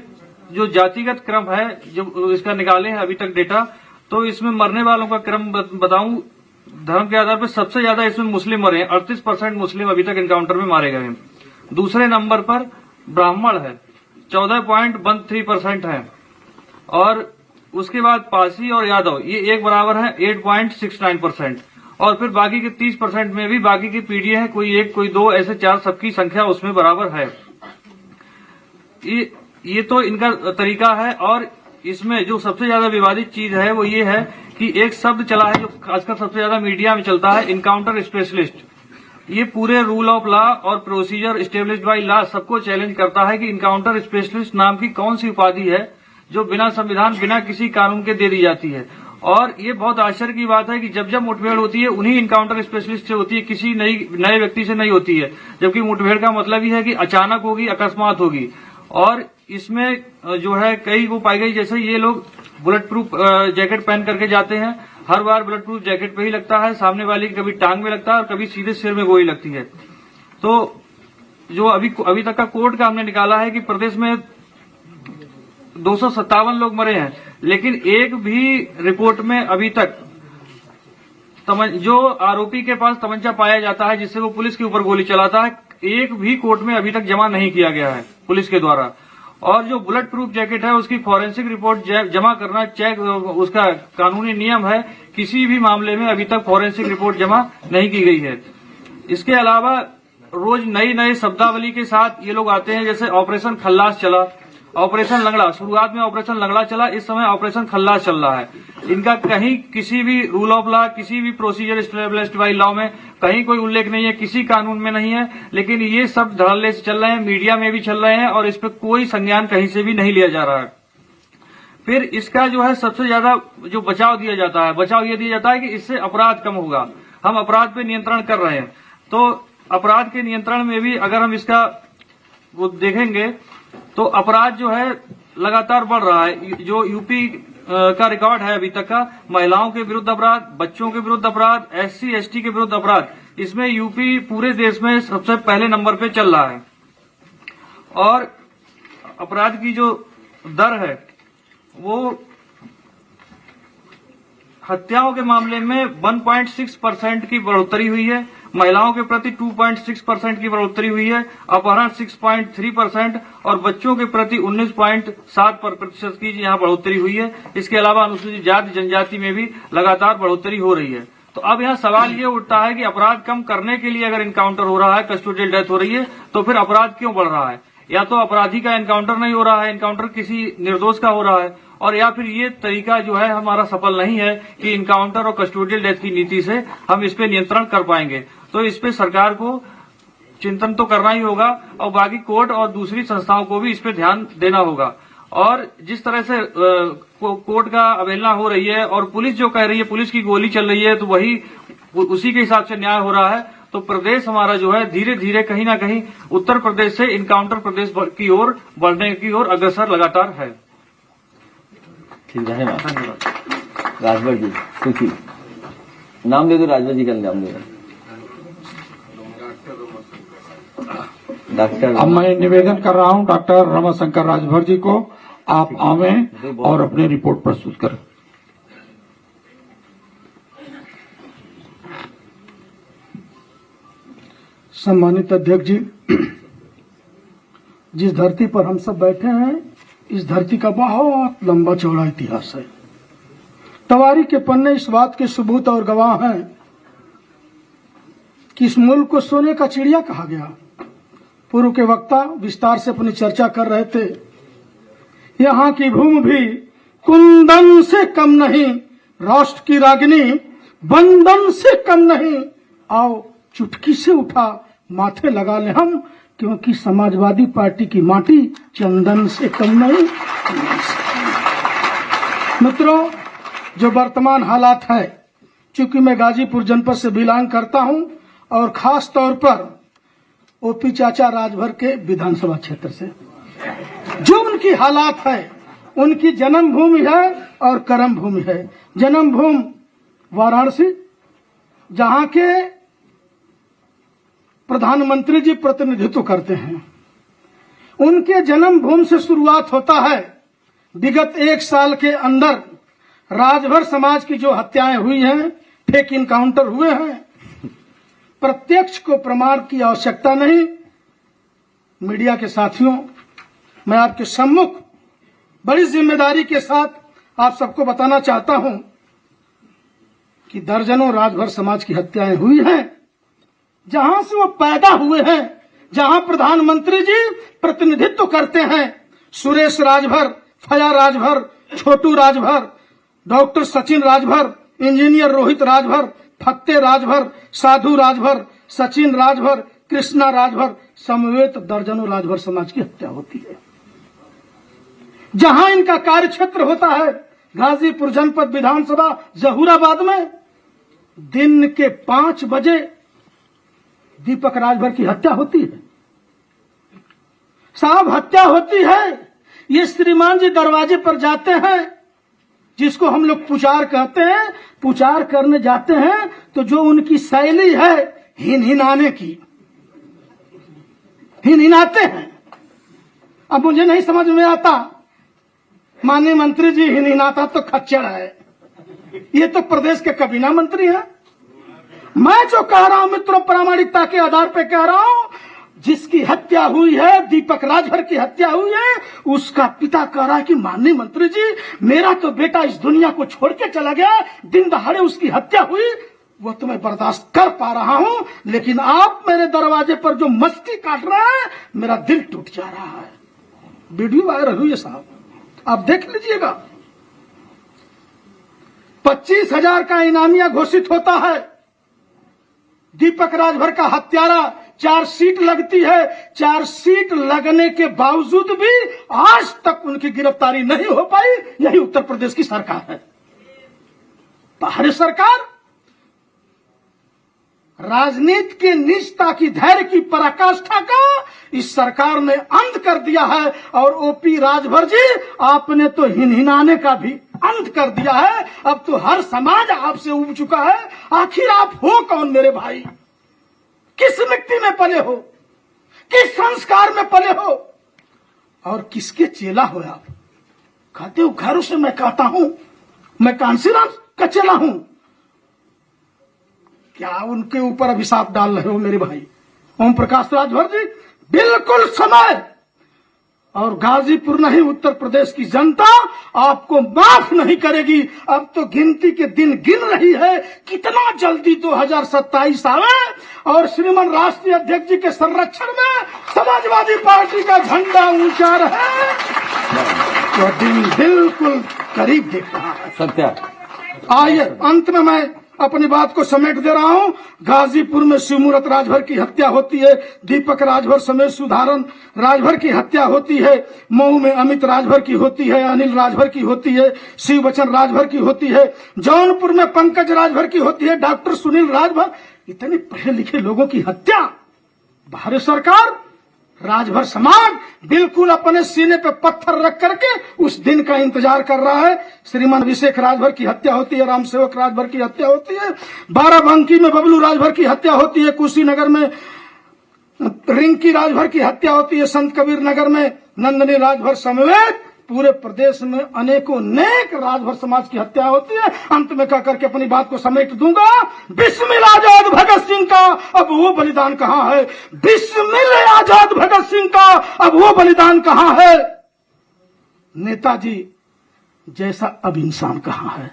जो जातिगत क्रम है, जो इसका निकाले हैं अभी तक डेटा, तो इसमें मरने वालों का क्रम बताऊं, धर्म के आधार पर सबसे ज्यादा इसमें मुस्लिम मरे हैं। 38% मुस्लिम अभी तक इनकाउंटर में मारे गए हैं। दूसरे नंबर पर ब्राह्मण है, 14.13% है, और उसके बाद पासी और यादव ये एक बराबर है, 8.69%। और फिर बाकी के 30% में भी बाकी की पीढ़ी है, कोई एक कोई दो, ऐसे 4 सबकी संख्या उसमें बराबर है। ये तो इनका तरीका है। और इसमें जो सबसे ज्यादा विवादित चीज है वो ये है कि एक शब्द चला है जो खासकर सबसे ज्यादा मीडिया में चलता है, इनकाउंटर स्पेशलिस्ट। ये पूरे रूल ऑफ लॉ और प्रोसीजर एस्टेब्लिश्ड बाय लॉ सबको चैलेंज करता है कि इनकाउंटर स्पेशलिस्ट नाम की कौन सी उपाधि है जो बिना संविधान बिना किसी कानून के दे दी जाती है। और ये बहुत आश्चर्य की बात है कि जब जब मुठभेड़ होती है उन्हीं इनकाउंटर स्पेशलिस्ट से होती है, किसी नए व्यक्ति से नहीं होती है। जबकि मुठभेड़ का मतलब ही है कि अचानक होगी, अकस्मात होगी। और इसमें जो है कई वो पाई गई, जैसे ये लोग बुलेट प्रूफ जैकेट पहन करके जाते हैं, हर बार बुलेट प्रूफ जैकेट पे ही लगता है, सामने वाले की कभी टांग में लगता है और कभी सीधे सिर में गोली लगती है। तो जो अभी तक का कोर्ट का हमने निकाला है कि प्रदेश में 257 लोग मरे हैं, लेकिन एक भी रिपोर्ट में अभी तक जो आरोपी के पास तमंचा पाया जाता है जिससे वो पुलिस के ऊपर गोली चलाता है, एक भी कोर्ट में अभी तक जमा नहीं किया गया है पुलिस के द्वारा। और जो बुलेट प्रूफ जैकेट है उसकी फॉरेंसिक रिपोर्ट जमा करना चेक उसका कानूनी नियम है, किसी भी मामले में अभी तक फॉरेंसिक रिपोर्ट जमा नहीं की गई है। इसके अलावा रोज नई शब्दावली के साथ ये लोग आते हैं, जैसे ऑपरेशन खल्लास चला, ऑपरेशन लंगड़ा, शुरुआत में ऑपरेशन लंगड़ा चला, इस समय ऑपरेशन खल्लास चल रहा है। इनका कहीं किसी भी रूल ऑफ लॉ, किसी भी प्रोसीजर एस्टेब्लिश्ड बाय लॉ में कहीं कोई उल्लेख नहीं है, किसी कानून में नहीं है, लेकिन ये सब धड़ल्ले से चल रहे हैं, मीडिया में भी चल रहे हैं और इस पर कोई संज्ञान कहीं से भी नहीं लिया जा रहा है। फिर इसका जो है सबसे ज्यादा जो बचाव दिया जाता है, बचाव ये दिया जाता है कि इससे अपराध कम होगा, हम अपराध पे नियंत्रण कर रहे हैं। तो अपराध के नियंत्रण में भी अगर हम इसका वो देखेंगे तो अपराध जो है लगातार बढ़ रहा है। जो यूपी का रिकॉर्ड है अभी तक का, महिलाओं के विरुद्ध अपराध, बच्चों के विरुद्ध अपराध, एससी एसटी के विरुद्ध अपराध, इसमें यूपी पूरे देश में सबसे पहले नंबर पे चल रहा है। और अपराध की जो दर है वो हत्याओं के मामले में 1.6% की बढ़ोतरी हुई है, महिलाओं के प्रति 2.6% की बढ़ोतरी हुई है, अपहरण 6.3% और बच्चों के प्रति 19.7% की यहाँ बढ़ोतरी हुई है। इसके अलावा अनुसूचित जाति जनजाति में भी लगातार बढ़ोतरी हो रही है। तो अब यहाँ सवाल ये उठता है कि अपराध कम करने के लिए अगर इनकाउंटर हो रहा है, कस्टोडियल डेथ हो रही है, तो फिर अपराध क्यों बढ़ रहा है? या तो अपराधी का इनकाउंटर नहीं हो रहा है, इनकाउंटर किसी निर्दोष का हो रहा है, और या फिर ये तरीका जो है हमारा सफल नहीं है कि इनकाउंटर और कस्टोडियल डेथ की नीति से हम इस पे नियंत्रण कर पाएंगे। तो इस पे सरकार को चिंतन तो करना ही होगा और बाकी कोर्ट और दूसरी संस्थाओं को भी इस पे ध्यान देना होगा। और जिस तरह से कोर्ट का अवहेलना हो रही है और पुलिस जो कह रही है, पुलिस की गोली चल रही है, तो वही उसी के हिसाब से न्याय हो रहा है। तो प्रदेश हमारा जो है धीरे धीरे कहीं ना कहीं उत्तर प्रदेश से इनकाउंटर प्रदेश की ओर बढ़ने की ओर अग्रसर लगातार है। ठीक है, राजभर जी सुखी नाम दे दो, राजभर जी का नाम दे दो। डॉक्टर अब मैं निवेदन कर रहा हूं डॉक्टर रमाशंकर राजभर जी को, आप आवें और अपनी रिपोर्ट प्रस्तुत करें। सम्मानित अध्यक्ष जी, जिस धरती पर हम सब बैठे हैं, इस धरती का बहुत लंबा चौड़ा इतिहास है। तवारीख के पन्ने इस बात के सबूत और गवाह हैं कि इस मुल्क को सोने का चिड़िया कहा गया। पूर्व के वक्ता विस्तार से अपनी चर्चा कर रहे थे। यहाँ की भूमि भी कुंदन से कम नहीं, राष्ट्र की रागिनी बंधन से कम नहीं। आओ चुटकी से उठा माथे लगा ले हम, क्योंकि समाजवादी पार्टी की माटी चंदन से कम नहीं। मित्रों, जो वर्तमान हालात है, चूंकि मैं गाजीपुर जनपद से बिलोंग करता हूं और खास तौर पर ओपी चाचा राजभर के विधानसभा क्षेत्र से, जो उनकी हालात है, उनकी जन्मभूमि है और कर्म भूमि है। जन्मभूमि वाराणसी, जहां के प्रधानमंत्री जी प्रतिनिधित्व करते हैं। उनके जन्मभूमि से शुरुआत होता है। विगत एक साल के अंदर राजभर समाज की जो हत्याएं हुई हैं, फेक इनकाउंटर हुए हैं, प्रत्यक्ष को प्रमाण की आवश्यकता नहीं। मीडिया के साथियों, मैं आपके सम्मुख बड़ी जिम्मेदारी के साथ आप सबको बताना चाहता हूं कि दर्जनों राजभर समाज की हत्याएं हुई हैं। जहां से वो पैदा हुए हैं, जहां प्रधानमंत्री जी प्रतिनिधित्व करते हैं, सुरेश राजभर, फया राजभर, छोटू राजभर, डॉक्टर सचिन राजभर, इंजीनियर रोहित राजभर, फत्ते राजभर, साधु राजभर, सचिन राजभर, कृष्णा राजभर समवेत दर्जनों राजभर समाज की हत्या होती है। जहां इनका कार्य क्षेत्र होता है, गाजीपुर जनपद विधानसभा जहूराबाद में, दिन के 5 बजे दीपक राजभर की हत्या होती है। साहब, हत्या होती है, ये श्रीमान जी दरवाजे पर जाते हैं, जिसको हम लोग पुचार कहते हैं। पुचार करने जाते हैं तो जो उनकी शैली है हिनहिनाने की, हिनहिनाते हैं। अब मुझे नहीं समझ में आता, माननीय मंत्री जी हिनहिनाता तो खच्चर है, ये तो प्रदेश के कैबिनेट मंत्री हैं। मैं जो कह रहा हूं मित्रों, प्रामाणिकता के आधार पर कह रहा हूं, जिसकी हत्या हुई है, दीपक राजभर की हत्या हुई है, उसका पिता कह रहा है कि माननीय मंत्री जी, मेरा तो बेटा इस दुनिया को छोड़ के चला गया, दिन दहाड़े उसकी हत्या हुई, वो तो मैं बर्दाश्त कर पा रहा हूं, लेकिन आप मेरे दरवाजे पर जो मस्ती काट रहे हैं, मेरा दिल टूट जा रहा है। वीडियो वायरल हुई है साहब, आप देख लीजिएगा। 25,000 का इनामिया घोषित होता है। दीपक राजभर का हत्यारा, चार्जशीट लगती है, चार्जशीट लगने के बावजूद भी आज तक उनकी गिरफ्तारी नहीं हो पाई। यही उत्तर प्रदेश की सरकार है। बाहरी सरकार राजनीति के निजता की, धैर्य की पराकाष्ठा का इस सरकार ने अंत कर दिया है। और ओपी राजभर जी, आपने तो हिनहिनाने का भी अंत कर दिया है। अब तो हर समाज आपसे उब चुका है। आखिर आप हो कौन मेरे भाई? किस मिट्टी में पले हो? किस संस्कार में पले हो? और किसके चेला हो आप? कहते हो घरों से मैं कहता हूं, मैं कांसीराम का चेला हूं। क्या उनके ऊपर अभिशाप डाल रहे हो मेरे भाई? ओम प्रकाश राजभर जी, बिल्कुल समय, और गाजीपुर नहीं उत्तर प्रदेश की जनता आपको माफ नहीं करेगी। अब तो गिनती के दिन गिन रही है, कितना जल्दी 2027 आवे और श्रीमान राष्ट्रीय अध्यक्ष जी के संरक्षण में समाजवादी पार्टी का झंडा ऊंचा रहे। तो दिन बिल्कुल करीब देख रहा है। सत्या, आइए अंत में मैं अपनी बात को समेट दे रहा हूं। गाजीपुर में शिवमूर्त राजभर की हत्या होती है, दीपक राजभर समेत सुधारण राजभर की हत्या होती है, मऊ में अमित राजभर की होती है, अनिल राजभर की होती है, शिव बचन राजभर की होती है, जौनपुर में पंकज राजभर की होती है, डॉक्टर सुनील राजभर, इतने पढ़े लिखे लोगों की हत्या। बाहरी सरकार, राजभर समाज बिल्कुल अपने सीने पे पत्थर रख करके उस दिन का इंतजार कर रहा है। श्रीमान अभिषेक राजभर की हत्या होती है, रामसेवक राजभर की हत्या होती है, बाराबंकी में बबलू राजभर की हत्या होती है, कुशीनगर में रिंकी राजभर की हत्या होती है संत कबीर नगर में, नंदनी राजभर समेत पूरे प्रदेश में अनेकों नेक राजभर समाज की हत्या होती है। अंत में कहकर के अपनी बात को समेट दूंगा, बिस्मिल आजाद भगत सिंह का अब वो बलिदान कहाँ है, बिस्मिल आजाद भगत सिंह का अब वो बलिदान कहाँ है, नेताजी जैसा अब इंसान कहाँ है।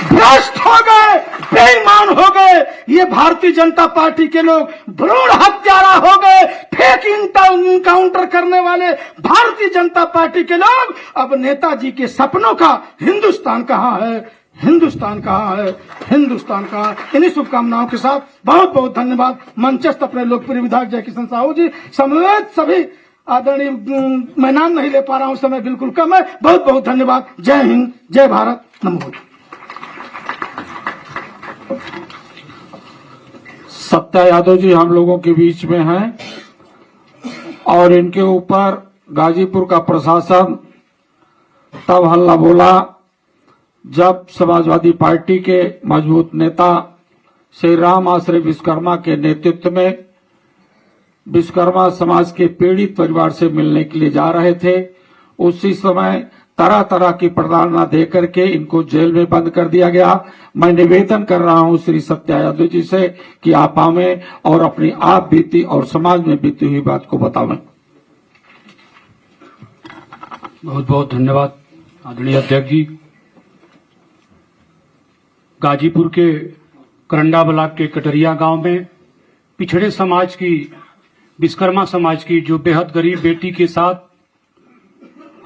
भ्रष्ट हो गए, बेईमान हो गए, ये भारतीय जनता पार्टी के लोग भ्रूण हत्यारा हो गए, फेक इनकाउंटर करने वाले भारतीय जनता पार्टी के लोग। अब नेताजी के सपनों का हिंदुस्तान कहाँ है, हिंदुस्तान कहाँ है, हिंदुस्तान कहाँ है। इन्हीं शुभकामनाओं के साथ बहुत बहुत धन्यवाद। मंचस्थ अपने लोकप्रिय विधायक जयकिशन साहू जी समेत सभी आदरणीय, मैं नाम नहीं ले पा रहा हूं, समय बिल्कुल कम है। बहुत बहुत धन्यवाद। जय हिंद, जय भारत, नमो। सत्या यादव जी हम लोगों के बीच में हैं और इनके ऊपर गाजीपुर का प्रशासन तब हल्ला बोला जब समाजवादी पार्टी के मजबूत नेता श्री राम आश्रय विश्वकर्मा के नेतृत्व में विश्वकर्मा समाज के पीड़ित परिवार से मिलने के लिए जा रहे थे। उसी समय तरह तरह की प्रताड़ना देकर के इनको जेल में बंद कर दिया गया। मैं निवेदन कर रहा हूं श्री सत्या यादव जी से कि आप आवें और अपनी आप बीती और समाज में बीती हुई बात को बतावें। बहुत बहुत धन्यवाद आदरणीय अध्यक्ष जी। गाजीपुर के करंडा ब्लॉक के कटरिया गांव में पिछड़े समाज की, विश्वकर्मा समाज की जो बेहद गरीब बेटी के साथ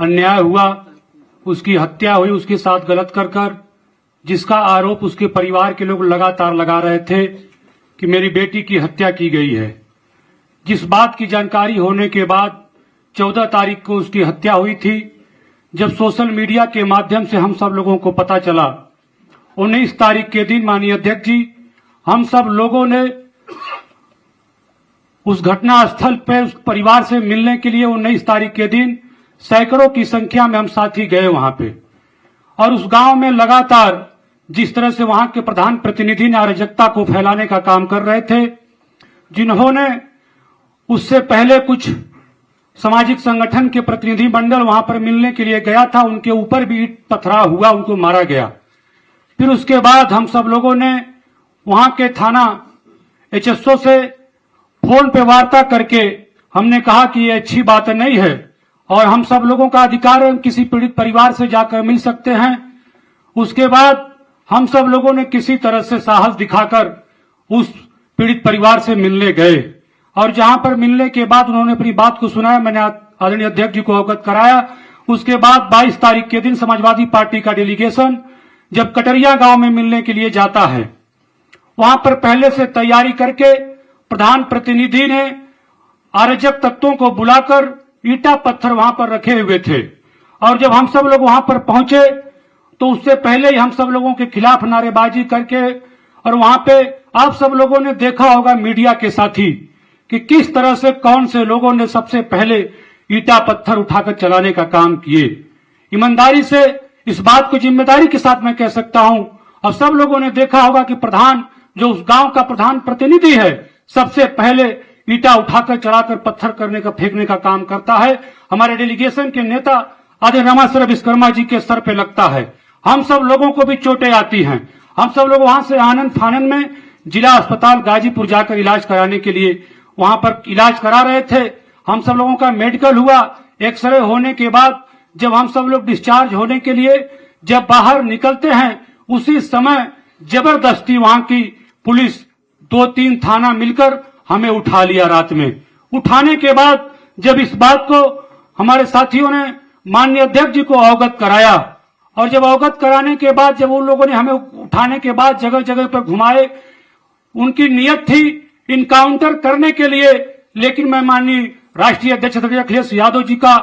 अन्याय हुआ, उसकी हत्या हुई, उसके साथ गलत कर जिसका आरोप उसके परिवार के लोग लगातार लगा रहे थे कि मेरी बेटी की हत्या की गई है। जिस बात की जानकारी होने के बाद 14 तारीख को उसकी हत्या हुई थी, जब सोशल मीडिया के माध्यम से हम सब लोगों को पता चला, 19 तारीख के दिन माननीय अध्यक्ष जी हम सब लोगों ने उस घटना स्थल पे उस परिवार से मिलने के लिए 19 तारीख के दिन सैकड़ों की संख्या में हम साथी गए वहां पे। और उस गांव में लगातार जिस तरह से वहां के प्रधान प्रतिनिधि ने अराजकता को फैलाने का काम कर रहे थे, जिन्होंने उससे पहले कुछ सामाजिक संगठन के प्रतिनिधि मंडल वहां पर मिलने के लिए गया था, उनके ऊपर भी ईंट पथराव हुआ, उनको मारा गया। फिर उसके बाद हम सब लोगों ने वहां के थाना HSO से फोन पे वार्ता करके हमने कहा कि ये अच्छी बात नहीं है और हम सब लोगों का अधिकार है, किसी पीड़ित परिवार से जाकर मिल सकते हैं। उसके बाद हम सब लोगों ने किसी तरह से साहस दिखाकर उस पीड़ित परिवार से मिलने गए और जहां पर मिलने के बाद उन्होंने अपनी बात को सुनाया, मैंने आदरणीय अध्यक्ष जी को अवगत कराया। उसके बाद 22 तारीख के दिन समाजवादी पार्टी का डेलीगेशन जब कटरिया गांव में मिलने के लिए जाता है, वहां पर पहले से तैयारी करके प्रधान प्रतिनिधि ने अराजक तत्वों को बुलाकर ईटा पत्थर वहां पर रखे हुए थे और जब हम सब लोग वहां पर पहुंचे तो उससे पहले ही हम सब लोगों के खिलाफ नारेबाजी करके, और वहां पे आप सब लोगों ने देखा होगा मीडिया के साथी कि किस तरह से कौन से लोगों ने सबसे पहले ईटा पत्थर उठाकर चलाने का काम किए। ईमानदारी से इस बात को जिम्मेदारी के साथ मैं कह सकता हूं, और सब लोगों ने देखा होगा कि प्रधान जो उस गांव का प्रधान प्रतिनिधि है सबसे पहले ईटा उठाकर चढ़ाकर पत्थर करने का फेंकने का काम करता है। हमारे डेलीगेशन के नेता आदरणीय रामाश्रय विश्वकर्मा जी के सर पे लगता है। हम सब लोगों को भी चोटें आती हैं। हम सब लोग वहां से आनंद फानंद में जिला अस्पताल गाजीपुर जाकर इलाज कराने के लिए वहां पर इलाज करा रहे थे। हम सब लोगों का मेडिकल हुआ, एक्सरे होने के बाद जब हम सब लोग डिस्चार्ज होने के लिए जब बाहर निकलते हैं, उसी समय जबरदस्ती वहां की पुलिस 2-3 थाना मिलकर हमें उठा लिया। रात में उठाने के बाद जब इस बात को हमारे साथियों ने माननीय अध्यक्ष जी को अवगत कराया, और जब अवगत कराने के बाद जब उन लोगों ने हमें उठाने के बाद जगह जगह पर घुमाए, उनकी नीयत थी इनकाउंटर करने के लिए, लेकिन मैं माननीय राष्ट्रीय अध्यक्ष अखिलेश यादव जी का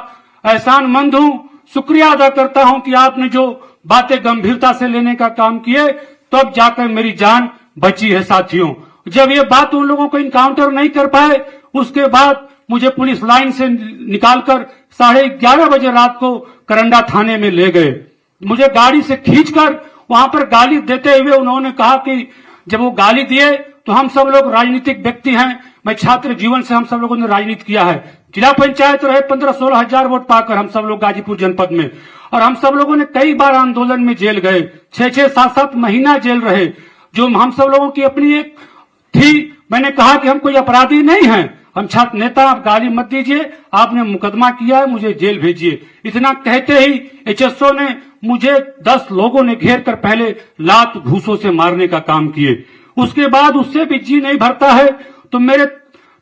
एहसानमंद हूं, शुक्रिया अदा करता हूं कि आपने जो बातें गंभीरता से लेने का काम किए, तब जाकर मेरी जान बची है। साथियों, जब ये बात उन लोगों को इनकाउंटर नहीं कर पाए, उसके बाद मुझे पुलिस लाइन से निकालकर 11:30 बजे रात को करंडा थाने में ले गए। मुझे गाड़ी से खींचकर वहां पर गाली देते हुए उन्होंने कहा कि जब वो गाली दिए तो हम सब लोग राजनीतिक व्यक्ति हैं, मैं छात्र जीवन से हम सब लोगों ने राजनीति किया है। जिला पंचायत रहे 15-16 हजार वोट पाकर हम सब लोग गाजीपुर जनपद में, और हम सब लोगों ने कई बार आंदोलन में जेल गए, 6-6, 7-7 महीना जेल रहे। जो हम सब लोगों की अपनी एक थी, मैंने कहा कि हम कोई अपराधी नहीं हैं, हम छात्र नेता, आप गाली मत दीजिए, आपने मुकदमा किया है, मुझे जेल भेजिए। इतना कहते ही एचएसओ ने मुझे 10 लोगों ने घेर कर पहले लात घूसों से मारने का काम किए। उसके बाद उससे भी जी नहीं भरता है तो मेरे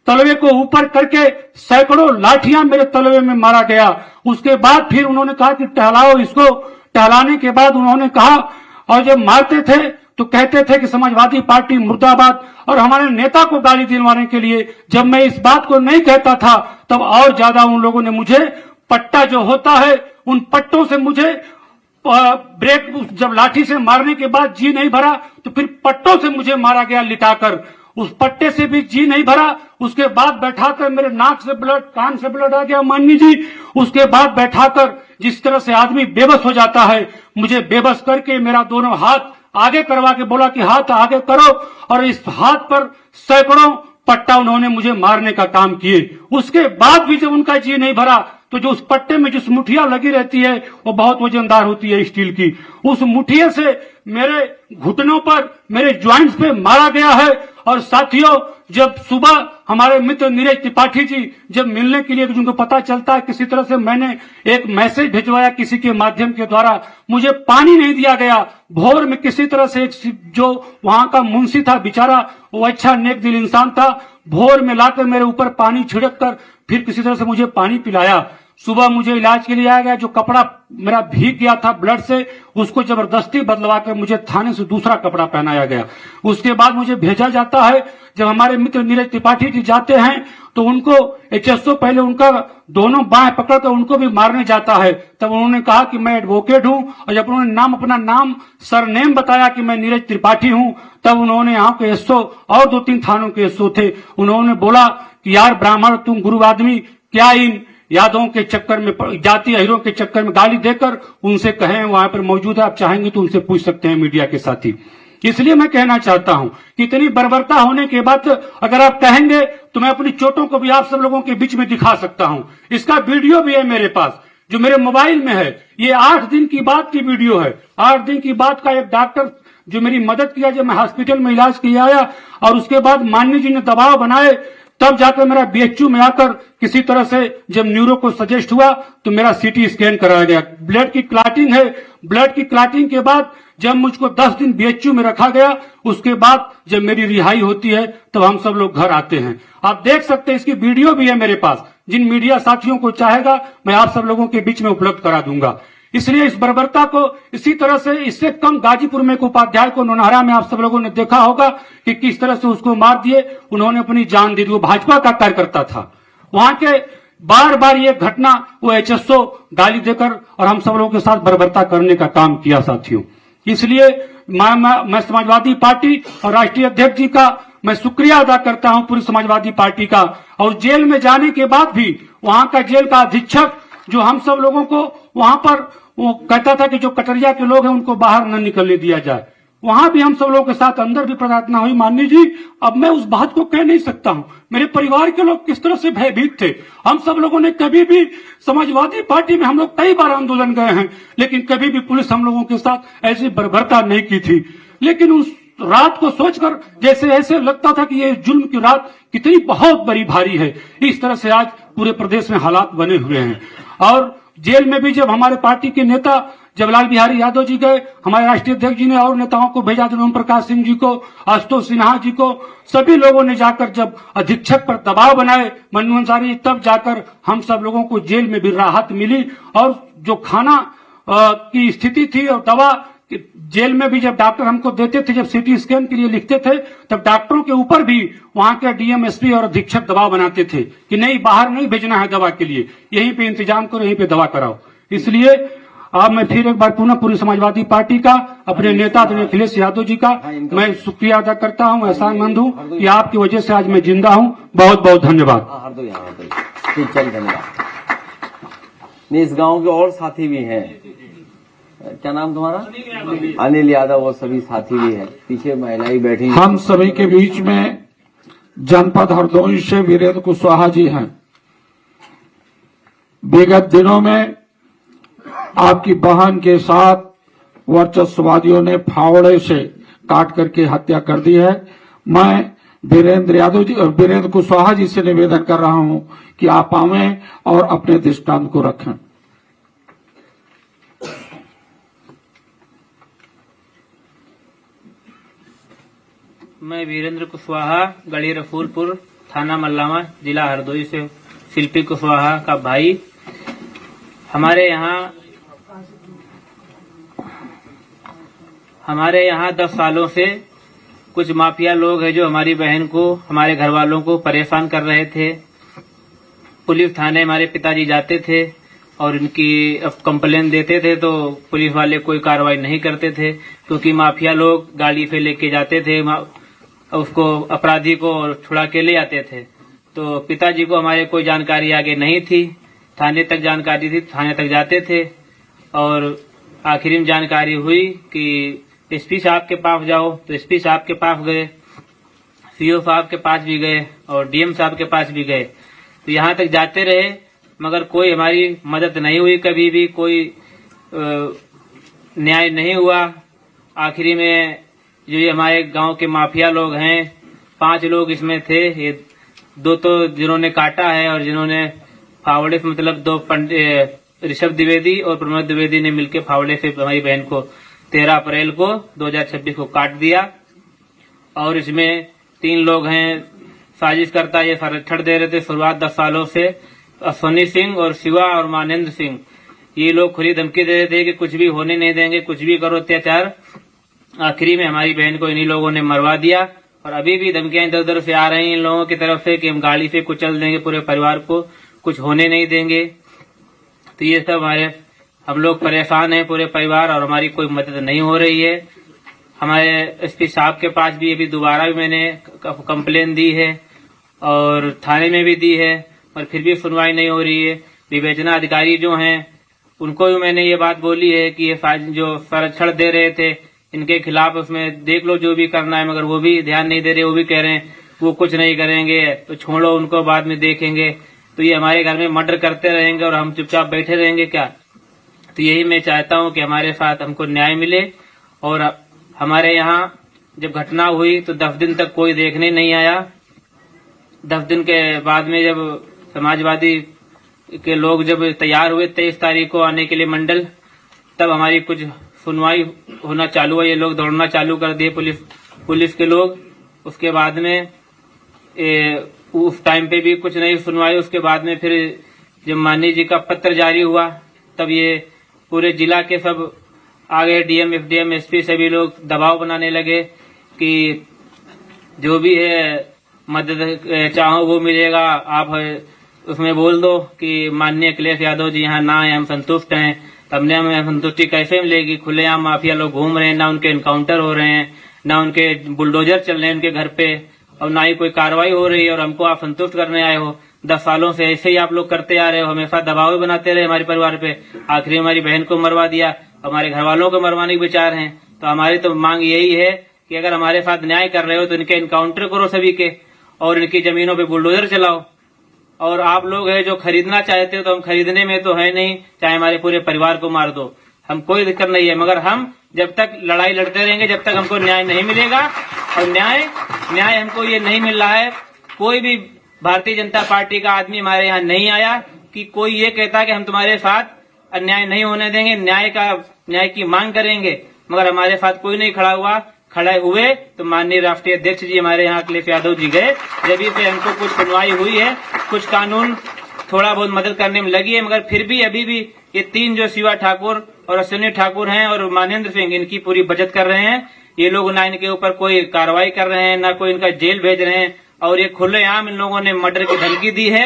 तलवे को ऊपर करके सैकड़ों लाठियां मेरे तलवे में मारा गया। उसके बाद फिर उन्होंने कहा कि टहलाओ इसको। टहलाने के बाद उन्होंने कहा, और जब मारते थे तो कहते थे कि समाजवादी पार्टी मुर्दाबाद, और हमारे नेता को गाली दिलवाने के लिए जब मैं इस बात को नहीं कहता था तब और ज्यादा उन लोगों ने मुझे पट्टा जो होता है उन पट्टों से मुझे ब्रेक, जब लाठी से मारने के बाद जी नहीं भरा तो फिर पट्टों से मुझे मारा गया लिटाकर। उस पट्टे से भी जी नहीं भरा। उसके बाद बैठाकर मेरे नाक से ब्लड, कान से ब्लड आ गया माननी जी। उसके बाद बैठाकर जिस तरह से आदमी बेबस हो जाता है, मुझे बेबस करके मेरा दोनों हाथ आगे करवा के बोला कि हाथ आगे करो, और इस हाथ पर सैकड़ों पट्टा उन्होंने मुझे मारने का काम किए। उसके बाद भी जब उनका जी नहीं भरा तो जो उस पट्टे में जिस मुठिया लगी रहती है वो बहुत वजनदार होती है स्टील की, उस मुठिए से मेरे घुटनों पर, मेरे ज्वाइंट्स पे मारा गया है। और साथियों, जब सुबह हमारे मित्र नीरज त्रिपाठी जी जब मिलने के लिए, जिनको पता चलता है किसी तरह से मैंने एक मैसेज भिजवाया किसी के माध्यम के द्वारा, मुझे पानी नहीं दिया गया। भोर में किसी तरह से एक जो वहां का मुंशी था बेचारा, वो अच्छा नेक दिल इंसान था, भोर में लाकर मेरे ऊपर पानी छिड़क कर फिर किसी तरह से मुझे पानी पिलाया। सुबह मुझे इलाज के लिए आया गया। जो कपड़ा मेरा भीग गया था ब्लड से, उसको जबरदस्ती बदलवा कर मुझे थाने से दूसरा कपड़ा पहनाया गया। उसके बाद मुझे भेजा जाता है। जब हमारे मित्र नीरज त्रिपाठी जी जाते हैं तो उनको एचएसओ पहले उनका दोनों बाएं पकड़कर उनको भी मारने जाता है। तब उन्होंने कहा कि मैं एडवोकेट हूं, और जब उन्होंने अपना नाम सरनेम बताया कि मैं नीरज त्रिपाठी हूं, तब उन्होंने यहाँ के एसओ और 2-3 थानों के एसओ थे, उन्होंने बोला कि यार ब्राह्मण, तुम गुरु आदमी, क्या इन यादों के चक्कर में, जातीय हीरों के चक्कर में गाली देकर उनसे कहें, वहां पर मौजूद है, आप चाहेंगे तो उनसे पूछ सकते हैं मीडिया के साथी। इसलिए मैं कहना चाहता हूं कि इतनी बर्बरता होने के बाद अगर आप कहेंगे तो मैं अपनी चोटों को भी आप सब लोगों के बीच में दिखा सकता हूं। इसका वीडियो भी है मेरे पास जो मेरे मोबाइल में है। ये 8 दिन की बात की वीडियो है। 8 दिन की बात का एक डॉक्टर जो मेरी मदद किया जब मैं हॉस्पिटल में इलाज किया आया, और उसके बाद माननीय जी ने दबाव बनाए, तब जाकर मेरा बीएचयू में आकर किसी तरह से जब न्यूरो को सजेस्ट हुआ तो मेरा सीटी स्कैन कराया गया। ब्लड की क्लॉटिंग है। ब्लड की क्लॉटिंग के बाद जब मुझको 10 दिन बीएचयू में रखा गया, उसके बाद जब मेरी रिहाई होती है तब हम सब लोग घर आते हैं। आप देख सकते हैं, इसकी वीडियो भी है मेरे पास। जिन मीडिया साथियों को चाहेगा मैं आप सब लोगों के बीच में उपलब्ध करा दूंगा। इसलिए इस बर्बरता को इसी तरह से, इससे कम गाजीपुर में एक उपाध्याय को नौनहरा में आप सब लोगों ने देखा होगा कि किस तरह से उसको मार दिए, उन्होंने अपनी जान दे दी। वो भाजपा का कार्यकर्ता था। वहां के बार बार ये घटना, वो एचएसओ गाली देकर और हम सब लोगों के साथ बर्बरता करने का काम किया साथियों। इसलिए मैं समाजवादी पार्टी और राष्ट्रीय अध्यक्ष जी का मैं शुक्रिया अदा करता हूं, पूरी समाजवादी पार्टी का। और जेल में जाने के बाद भी वहां का जेल का अधीक्षक जो हम सब लोगों को वहां पर वो कहता था कि जो कटरिया के लोग हैं उनको बाहर न निकलने दिया जाए, वहां भी हम सब लोगों के साथ अंदर भी प्रार्थना हुई। माननीय जी, अब मैं उस बात को कह नहीं सकता हूं। मेरे परिवार के लोग किस तरह से भयभीत थे। हम सब लोगों ने कभी भी समाजवादी पार्टी में हम लोग कई बार आंदोलन गए हैं, लेकिन कभी भी पुलिस हम लोगों के साथ ऐसी बर्बरता नहीं की थी। लेकिन उस रात को सोचकर जैसे ऐसे लगता था कि ये जुल्म की रात कितनी बहुत बड़ी भारी है। इस तरह से आज पूरे प्रदेश में हालात बने हुए हैं। और जेल में भी जब हमारे पार्टी के नेता जब लाल बिहारी यादव जी गए, हमारे राष्ट्रीय अध्यक्ष जी ने और नेताओं को भेजा, ओम प्रकाश सिंह जी को, आशुतोष सिन्हा जी को, सभी लोगों ने जाकर जब अधीक्षक पर दबाव बनाए, मन्नू अंसारी, तब जाकर हम सब लोगों को जेल में भी राहत मिली। और जो खाना की स्थिति थी और दवा जेल में भी जब डॉक्टर हमको देते थे, जब सीटी स्कैन के लिए लिखते थे, तब डॉक्टरों के ऊपर भी वहां के डीएम, एसपी और अधीक्षक दबाव बनाते थे कि नहीं, बाहर नहीं भेजना है दवा के लिए, यहीं पे इंतजाम करो, यहीं पे दवा कराओ। इसलिए अब मैं फिर एक बार पुनः पूरी समाजवादी पार्टी का, अपने नेता अखिलेश यादव जी का मैं शुक्रिया अदा करता हूं, एहसानमंद हूं कि आपकी वजह से आज मैं जिंदा हूं। बहुत बहुत धन्यवाद। इस गांव के और साथी भी हैं। क्या नाम तुम्हारा? अनिल यादव। और सभी साथी भी हैं, पीछे महिलाएं बैठी। हम सभी के बीच में जनपद हरदोई से वीरेंद्र कुशवाहा जी हैं। विगत दिनों में आपकी बहन के साथ वर्चस्ववादियों ने फावड़े से काट करके हत्या कर दी है। मैं वीरेंद्र कुशवाहा जी से निवेदन कर रहा हूं कि आप आवें और अपने दृष्टांत को रखें। मैं वीरेंद्र कुशवाहा, गढ़ी रसूलपुर, थाना मल्लावा, जिला हरदोई से शिल्पी कुशवाहा का भाई। हमारे यहाँ 10 सालों से कुछ माफिया लोग हैं जो हमारी बहन को, हमारे घर वालों को परेशान कर रहे थे। पुलिस थाने हमारे पिताजी जाते थे और इनकी कंप्लेन देते थे तो पुलिस वाले कोई कार्रवाई नहीं करते थे, क्योंकि माफिया लोग गाड़ी पे लेके जाते थे उसको, अपराधी को छुड़ा के ले आते थे। तो पिताजी को हमारे कोई जानकारी आगे नहीं थी, थाने तक जानकारी थी, थाने तक जाते थे और आखिरी में जानकारी हुई कि एसपी साहब के पास जाओ, तो एसपी साहब के पास गए, सीओ साहब के पास भी गए और डीएम साहब के पास भी गए। तो यहाँ तक जाते रहे मगर कोई हमारी मदद नहीं हुई, कभी भी कोई न्याय नहीं हुआ। आखिरी में जो ये हमारे गांव के माफिया लोग हैं, 5 लोग इसमें थे, ये 2 तो जिन्होंने काटा है और जिन्होंने फावड़े से, मतलब 2 ऋषभ द्विवेदी और प्रमोद द्विवेदी ने मिलकर फावड़े से हमारी बहन को 13 अप्रैल को 2026 को काट दिया। और इसमें 3 लोग हैं साजिशकर्ता, ये संरक्षण दे रहे थे शुरुआत 10 सालों से, अश्वनी सिंह और शिवा और मानेंद्र सिंह। ये लोग खुली धमकी दे रहे थे कि कुछ भी होने नहीं देंगे, कुछ भी करो अत्याचार। आखिरी में हमारी बहन को इन्हीं लोगों ने मरवा दिया और अभी भी धमकियां इधर उधर से आ रही हैं इन लोगों की तरफ से कि हम गाड़ी से कुचल देंगे पूरे परिवार को, कुछ होने नहीं देंगे। तो ये सब हम लोग परेशान हैं पूरे परिवार और हमारी कोई मदद नहीं हो रही है। हमारे एसपी साहब के पास भी अभी दोबारा भी मैंने कंप्लेन दी है और थाने में भी दी है, पर फिर भी सुनवाई नहीं हो रही है। विवेचना अधिकारी जो हैं उनको भी मैंने ये बात बोली है कि ये जो संरक्षण दे रहे थे इनके खिलाफ उसमें देख लो जो भी करना है, मगर वो भी ध्यान नहीं दे रहे। वो भी कह रहे हैं वो कुछ नहीं करेंगे तो छोड़ो उनको, बाद में देखेंगे। तो ये हमारे घर में मर्डर करते रहेंगे और हम चुपचाप बैठे रहेंगे क्या? तो यही मैं चाहता हूँ कि हमारे साथ हमको न्याय मिले। और हमारे यहाँ जब घटना हुई तो 10 दिन तक कोई देखने नहीं आया। 10 दिन के बाद में जब समाजवादी के लोग जब तैयार हुए 23 तारीख को आने के लिए मंडल, तब हमारी कुछ सुनवाई होना चालू हुआ। ये लोग दौड़ना चालू कर दिए पुलिस के लोग। उसके बाद में उस टाइम पे भी कुछ नहीं सुनवाई। उसके बाद में फिर जब माननीय जी का पत्र जारी हुआ तब ये पूरे जिला के सब आ गए, डीएम, एफडीएम, एसपी सभी लोग दबाव बनाने लगे कि जो भी है मदद चाहो वो मिलेगा, आप उसमें बोल दो कि माननीय अखिलेश यादव जी यहाँ ना आए, हम संतुष्ट हैं। हमने हमें संतुष्टि कैसे मिलेगी? खुलेआम माफिया लोग घूम रहे हैं, ना उनके एनकाउंटर हो रहे हैं, ना उनके बुलडोजर चल रहे हैं उनके घर पे, और ना ही कोई कार्रवाई हो रही है और हमको आप संतुष्ट करने आए हो। 10 सालों से ऐसे ही आप लोग करते आ रहे हो, हमेशा दबाव बनाते रहे हमारे परिवार पे। आखिरी हमारी बहन को मरवा दिया, हमारे घर वालों को मरवाने के विचार हैं। तो हमारी तो मांग यही है कि अगर हमारे साथ न्याय कर रहे हो तो इनके एनकाउंटर करो सभी के और इनकी जमीनों पे बुलडोजर चलाओ। और आप लोग है जो खरीदना चाहते हो तो हम खरीदने में तो है नहीं, चाहे हमारे पूरे परिवार को मार दो, हम कोई दिक्कत नहीं है। मगर हम जब तक लड़ाई लड़ते रहेंगे, जब तक हमको न्याय नहीं मिलेगा, और न्याय हमको ये नहीं मिल रहा है। कोई भी भारतीय जनता पार्टी का आदमी हमारे यहाँ नहीं आया कि कोई ये कहता कि हम तुम्हारे साथ अन्याय नहीं होने देंगे, न्याय की मांग करेंगे, मगर हमारे साथ कोई नहीं खड़ा हुआ। खड़े हुए तो माननीय राष्ट्रीय अध्यक्ष जी हमारे यहाँ अखिलेश यादव जी गए, जब से हमको कुछ सुनवाई हुई है, कुछ कानून थोड़ा बहुत मदद करने में लगी है। मगर फिर भी अभी भी ये 3 जो शिवा ठाकुर और अश्विनी ठाकुर हैं और मानेंद्र सिंह, इनकी पूरी बचत कर रहे हैं। ये लोग ना इनके ऊपर कोई कार्रवाई कर रहे हैं, ना कोई इनका जेल भेज रहे हैं, और ये खुलेआम इन लोगों ने मर्डर की धमकी दी है।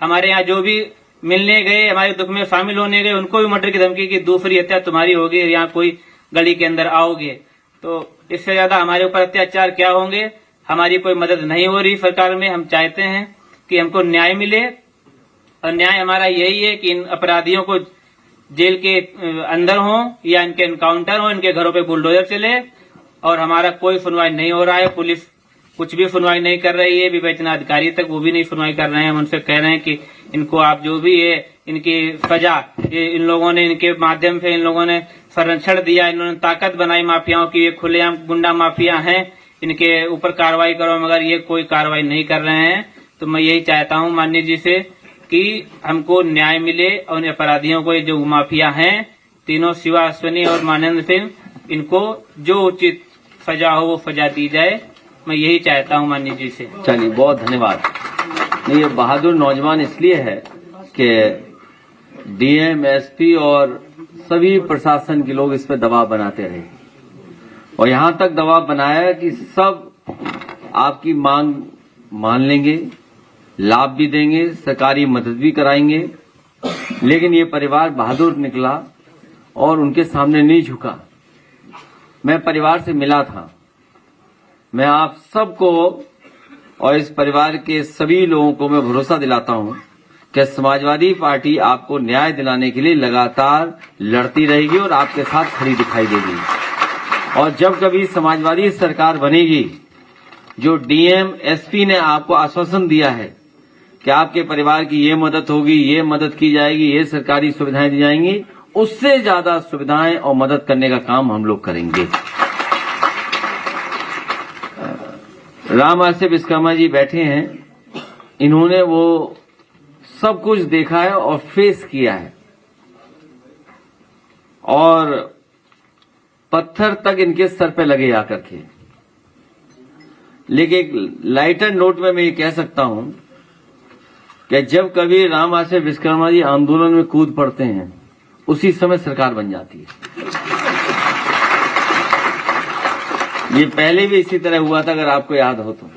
हमारे यहाँ जो भी मिलने गए, हमारे दुख में शामिल होने गए, उनको भी मर्डर की धमकी की, दूसरी हत्या तुम्हारी होगी, यहाँ कोई गली के अंदर आओगे। तो इससे ज्यादा हमारे ऊपर अत्याचार क्या होंगे? हमारी कोई मदद नहीं हो रही सरकार में। हम चाहते हैं कि हमको न्याय मिले, और न्याय हमारा यही है कि इन अपराधियों को जेल के अंदर हो या इनके एनकाउंटर हो, इनके घरों पे बुलडोजर चले, और हमारा कोई सुनवाई नहीं हो रहा है। कुछ भी सुनवाई नहीं कर रही है। विवेचना अधिकारी तक वो भी नहीं सुनवाई कर रहे हैं। हम उनसे कह रहे हैं कि इनको आप जो भी है इनकी सजा, ये इन लोगों ने इनके माध्यम से इन लोगों ने संरक्षण दिया, इन्होंने ताकत बनाई माफियाओं की, ये खुलेआम गुंडा माफिया हैं, इनके ऊपर कार्रवाई करो, मगर ये कोई कार्रवाई नहीं कर रहे हैं। तो मैं यही चाहता हूं माननीय जी से कि हमको न्याय मिले और इन अपराधियों को, जो माफिया हैं तीनों, शिवा, अश्विनी और मानेंद्र सिंह, इनको जो उचित सजा हो वो सजा दी जाए। मैं यही चाहता हूं माननीय जी से। चलिए, बहुत धन्यवाद। ये बहादुर नौजवान इसलिए है कि डीएम, एसपी और सभी प्रशासन के लोग इस पर दबाव बनाते रहे और यहां तक दबाव बनाया कि सब आपकी मांग मान लेंगे, लाभ भी देंगे, सरकारी मदद भी कराएंगे, लेकिन ये परिवार बहादुर निकला और उनके सामने नहीं झुका। मैं परिवार से मिला था। मैं आप सबको और इस परिवार के सभी लोगों को मैं भरोसा दिलाता हूं कि समाजवादी पार्टी आपको न्याय दिलाने के लिए लगातार लड़ती रहेगी और आपके साथ खड़ी दिखाई देगी। और जब कभी समाजवादी सरकार बनेगी, जो डीएम, एसपी ने आपको आश्वासन दिया है कि आपके परिवार की ये मदद होगी, ये मदद की जाएगी, ये सरकारी सुविधाएं दी जाएंगी, उससे ज्यादा सुविधाएं और मदद करने का काम हम लोग करेंगे। राम आरसी विश्वकर्मा जी बैठे हैं, इन्होंने वो सब कुछ देखा है और फेस किया है और पत्थर तक इनके सर पे लगे आकर के। लेकिन एक लाइटर नोट में मैं ये कह सकता हूं कि जब कभी राम आरसी विश्वकर्मा जी आंदोलन में कूद पड़ते हैं, उसी समय सरकार बन जाती है। ये पहले भी इसी तरह हुआ था, अगर आपको याद हो तो।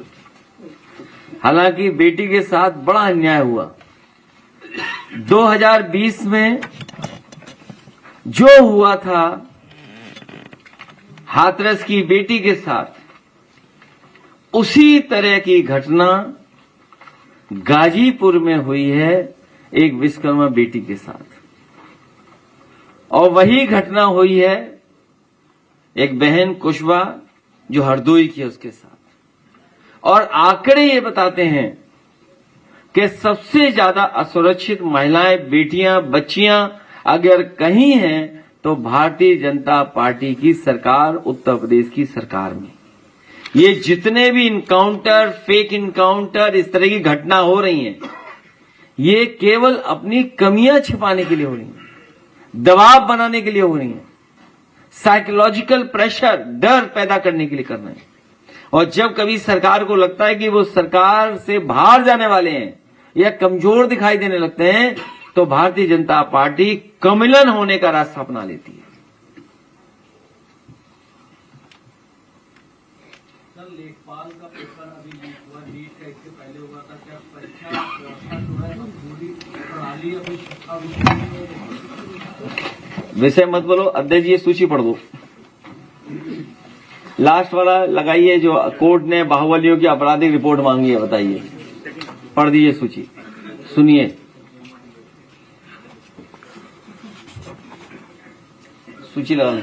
हालांकि बेटी के साथ बड़ा अन्याय हुआ। 2020 में जो हुआ था हाथरस की बेटी के साथ, उसी तरह की घटना गाजीपुर में हुई है एक विश्वकर्मा बेटी के साथ। और वही घटना हुई है एक बहन कुशवा जो हरदोई की है, उसके साथ। और आंकड़े ये बताते हैं कि सबसे ज्यादा असुरक्षित महिलाएं, बेटियां, बच्चियां अगर कहीं हैं तो भारतीय जनता पार्टी की सरकार, उत्तर प्रदेश की सरकार में। ये जितने भी इनकाउंटर, फेक इनकाउंटर, इस तरह की घटना हो रही हैं, ये केवल अपनी कमियां छिपाने के लिए हो रही हैं, दबाव बनाने के लिए हो रही हैं, साइकोलॉजिकल प्रेशर, डर पैदा करने के लिए कर रहे हैं। और जब कभी सरकार को लगता है कि वो सरकार से बाहर जाने वाले हैं या कमजोर दिखाई देने लगते हैं, तो भारतीय जनता पार्टी कमिलन होने का रास्ता अपना लेती है। लेखपाल का पेपर अभी लीक हुआ, नीट का इससे पहले हुआ था। क्या परीक्षा व्यवस्था जो है पूरी प्रणाली अभी विषय मत बोलो, अध्यक्ष जी सूची पढ़ दो। लास्ट वाला लगाइए, जो कोर्ट ने बाहुबलियों की आपराधिक रिपोर्ट मांगी है, बताइए। पढ़ दीजिए सूची, सुनिए। सूची लगा लो।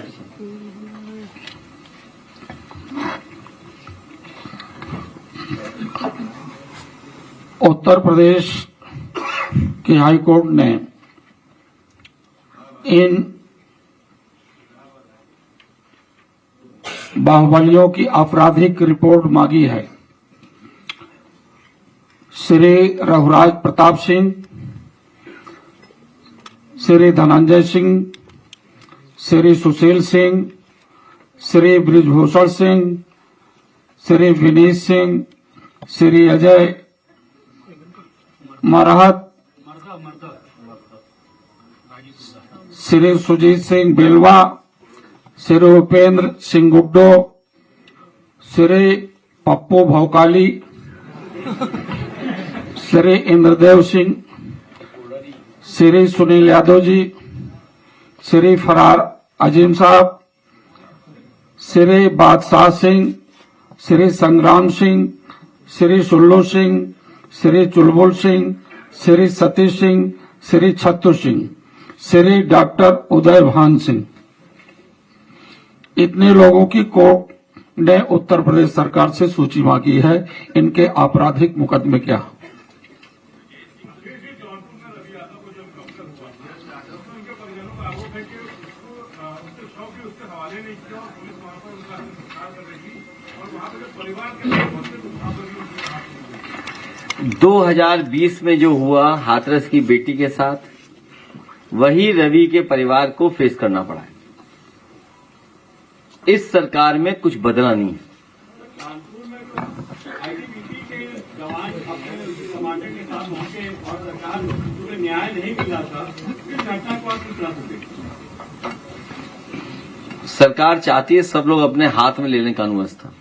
उत्तर प्रदेश की हाई कोर्ट ने इन बाहुबलियों की आपराधिक रिपोर्ट मांगी है। श्री रघुराज प्रताप सिंह, श्री धनंजय सिंह, श्री सुशील सिंह, श्री ब्रिजभूषण सिंह, श्री विनीत सिंह, श्री अजय मरहत, श्री सुजीत सिंह बेलवा, श्री उपेंद्र सिंह गुड्डो, श्री पप्पू भौकाली, श्री इंद्रदेव सिंह, श्री सुनील यादव जी, श्री फरार अजीम साहब, श्री बादशाह सिंह, श्री संग्राम सिंह, श्री सुल्लू सिंह, श्री चुलबुल सिंह, श्री सतीश सिंह, श्री छत्तू सिंह, श्री डॉक्टर उदय भान सिंह। इतने लोगों की कोर्ट ने उत्तर प्रदेश सरकार से सूची मांगी है। इनके आपराधिक मुकदमे क्या? दो 2020 में जो हुआ हाथरस की बेटी के साथ, वही रवि के परिवार को फेस करना पड़ा है। इस सरकार में कुछ बदला नहीं है। सरकार चाहती है सब लोग अपने हाथ में लेने का अनुवस्था।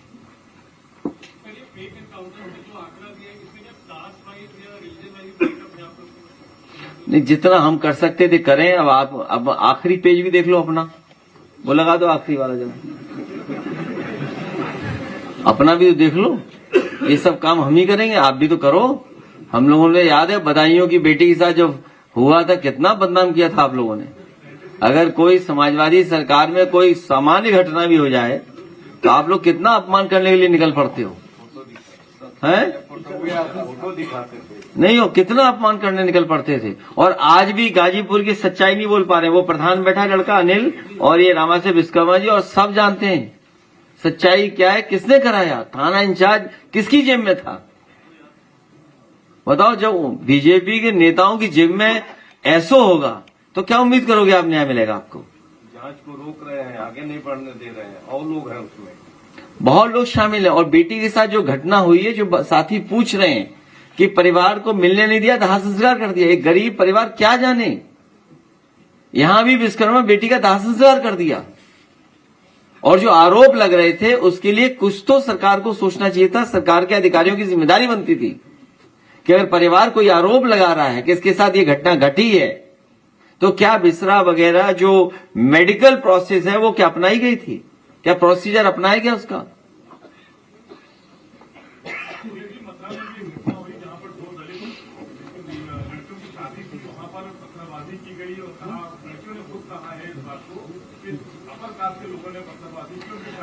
नहीं, जितना हम कर सकते थे करें। अब आखिरी पेज भी देख लो अपना, वो लगा दो आखिरी वाला जरा, अपना भी तो देख लो। ये सब काम हम ही करेंगे, आप भी तो करो। हम लोगों ने याद है बदायूं की बेटी के साथ जो हुआ था, कितना बदनाम किया था आप लोगों ने। अगर कोई समाजवादी सरकार में कोई सामान्य घटना भी हो जाए तो आप लोग कितना अपमान करने के लिए निकल पड़ते हो, हैं? नहीं हो, कितना अपमान करने निकल पड़ते थे। और आज भी गाजीपुर की सच्चाई नहीं बोल पा रहे। वो प्रधान बैठा लड़का अनिल और ये रामाशय विश्वकर्मा जी, और सब जानते हैं सच्चाई क्या है, किसने कराया, थाना इंचार्ज किसकी जेब में था। बताओ, जब बीजेपी के नेताओं की जेब में ऐसा होगा तो क्या उम्मीद करोगे आप न्याय मिलेगा आपको? जांच को रोक रहे हैं, आगे नहीं बढ़ने दे रहे हैं, और लोग हैं उसमें, बहुत लोग शामिल हैं। और बेटी के साथ जो घटना हुई है, जो साथी पूछ रहे हैं कि परिवार को मिलने नहीं दिया, दाह संस्कार कर दिया। एक गरीब परिवार क्या जाने, यहां भी विश्वकर्मा बेटी का दाह संस्कार कर दिया। और जो आरोप लग रहे थे उसके लिए कुछ तो सरकार को सोचना चाहिए था। सरकार के अधिकारियों की जिम्मेदारी बनती थी कि अगर परिवार कोई आरोप लगा रहा है कि इसके साथ ये घटना घटी है, तो क्या बिसरा वगैरह जो मेडिकल प्रोसेस है वो क्या अपनाई गई थी, क्या प्रोसीजर अपनाया गया उसका?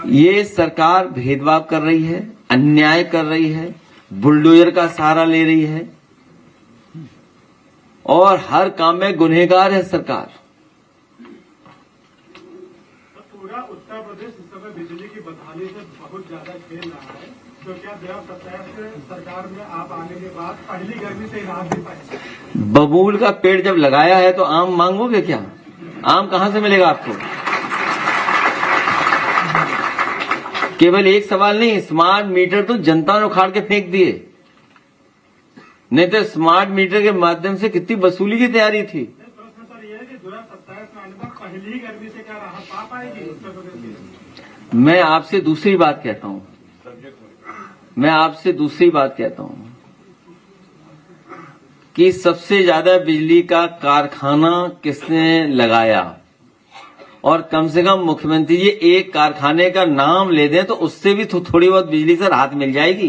ये सरकार भेदभाव कर रही है, अन्याय कर रही है, बुलडोजर का सहारा ले रही है और हर काम में गुनहगार है सरकार। पूरा उत्तर प्रदेश इस समय बिजली की बदहाली से बहुत ज्यादा खेल रहा है, तो क्या 2027 सरकार में आप आने के बाद पहली गर्मी से राहत दे पाएंगे? बबूल का पेड़ जब लगाया है तो आम मांगोगे क्या? आम कहां से मिलेगा आपको? केवल एक सवाल नहीं, स्मार्ट मीटर तो जनता ने उखाड़ के फेंक दिए, नहीं तो स्मार्ट मीटर के माध्यम से कितनी वसूली की तैयारी थी। प्रश्न सर ये है कि 2027 में आने पर पहली गर्मी से क्या राहत पा पाएगी उत्तर प्रदेश? मैं आपसे दूसरी बात कहता हूं, कि सबसे ज्यादा बिजली का कारखाना किसने लगाया, और कम से कम मुख्यमंत्री जी एक कारखाने का नाम ले दें तो उससे भी थोड़ी बहुत बिजली से राहत मिल जाएगी।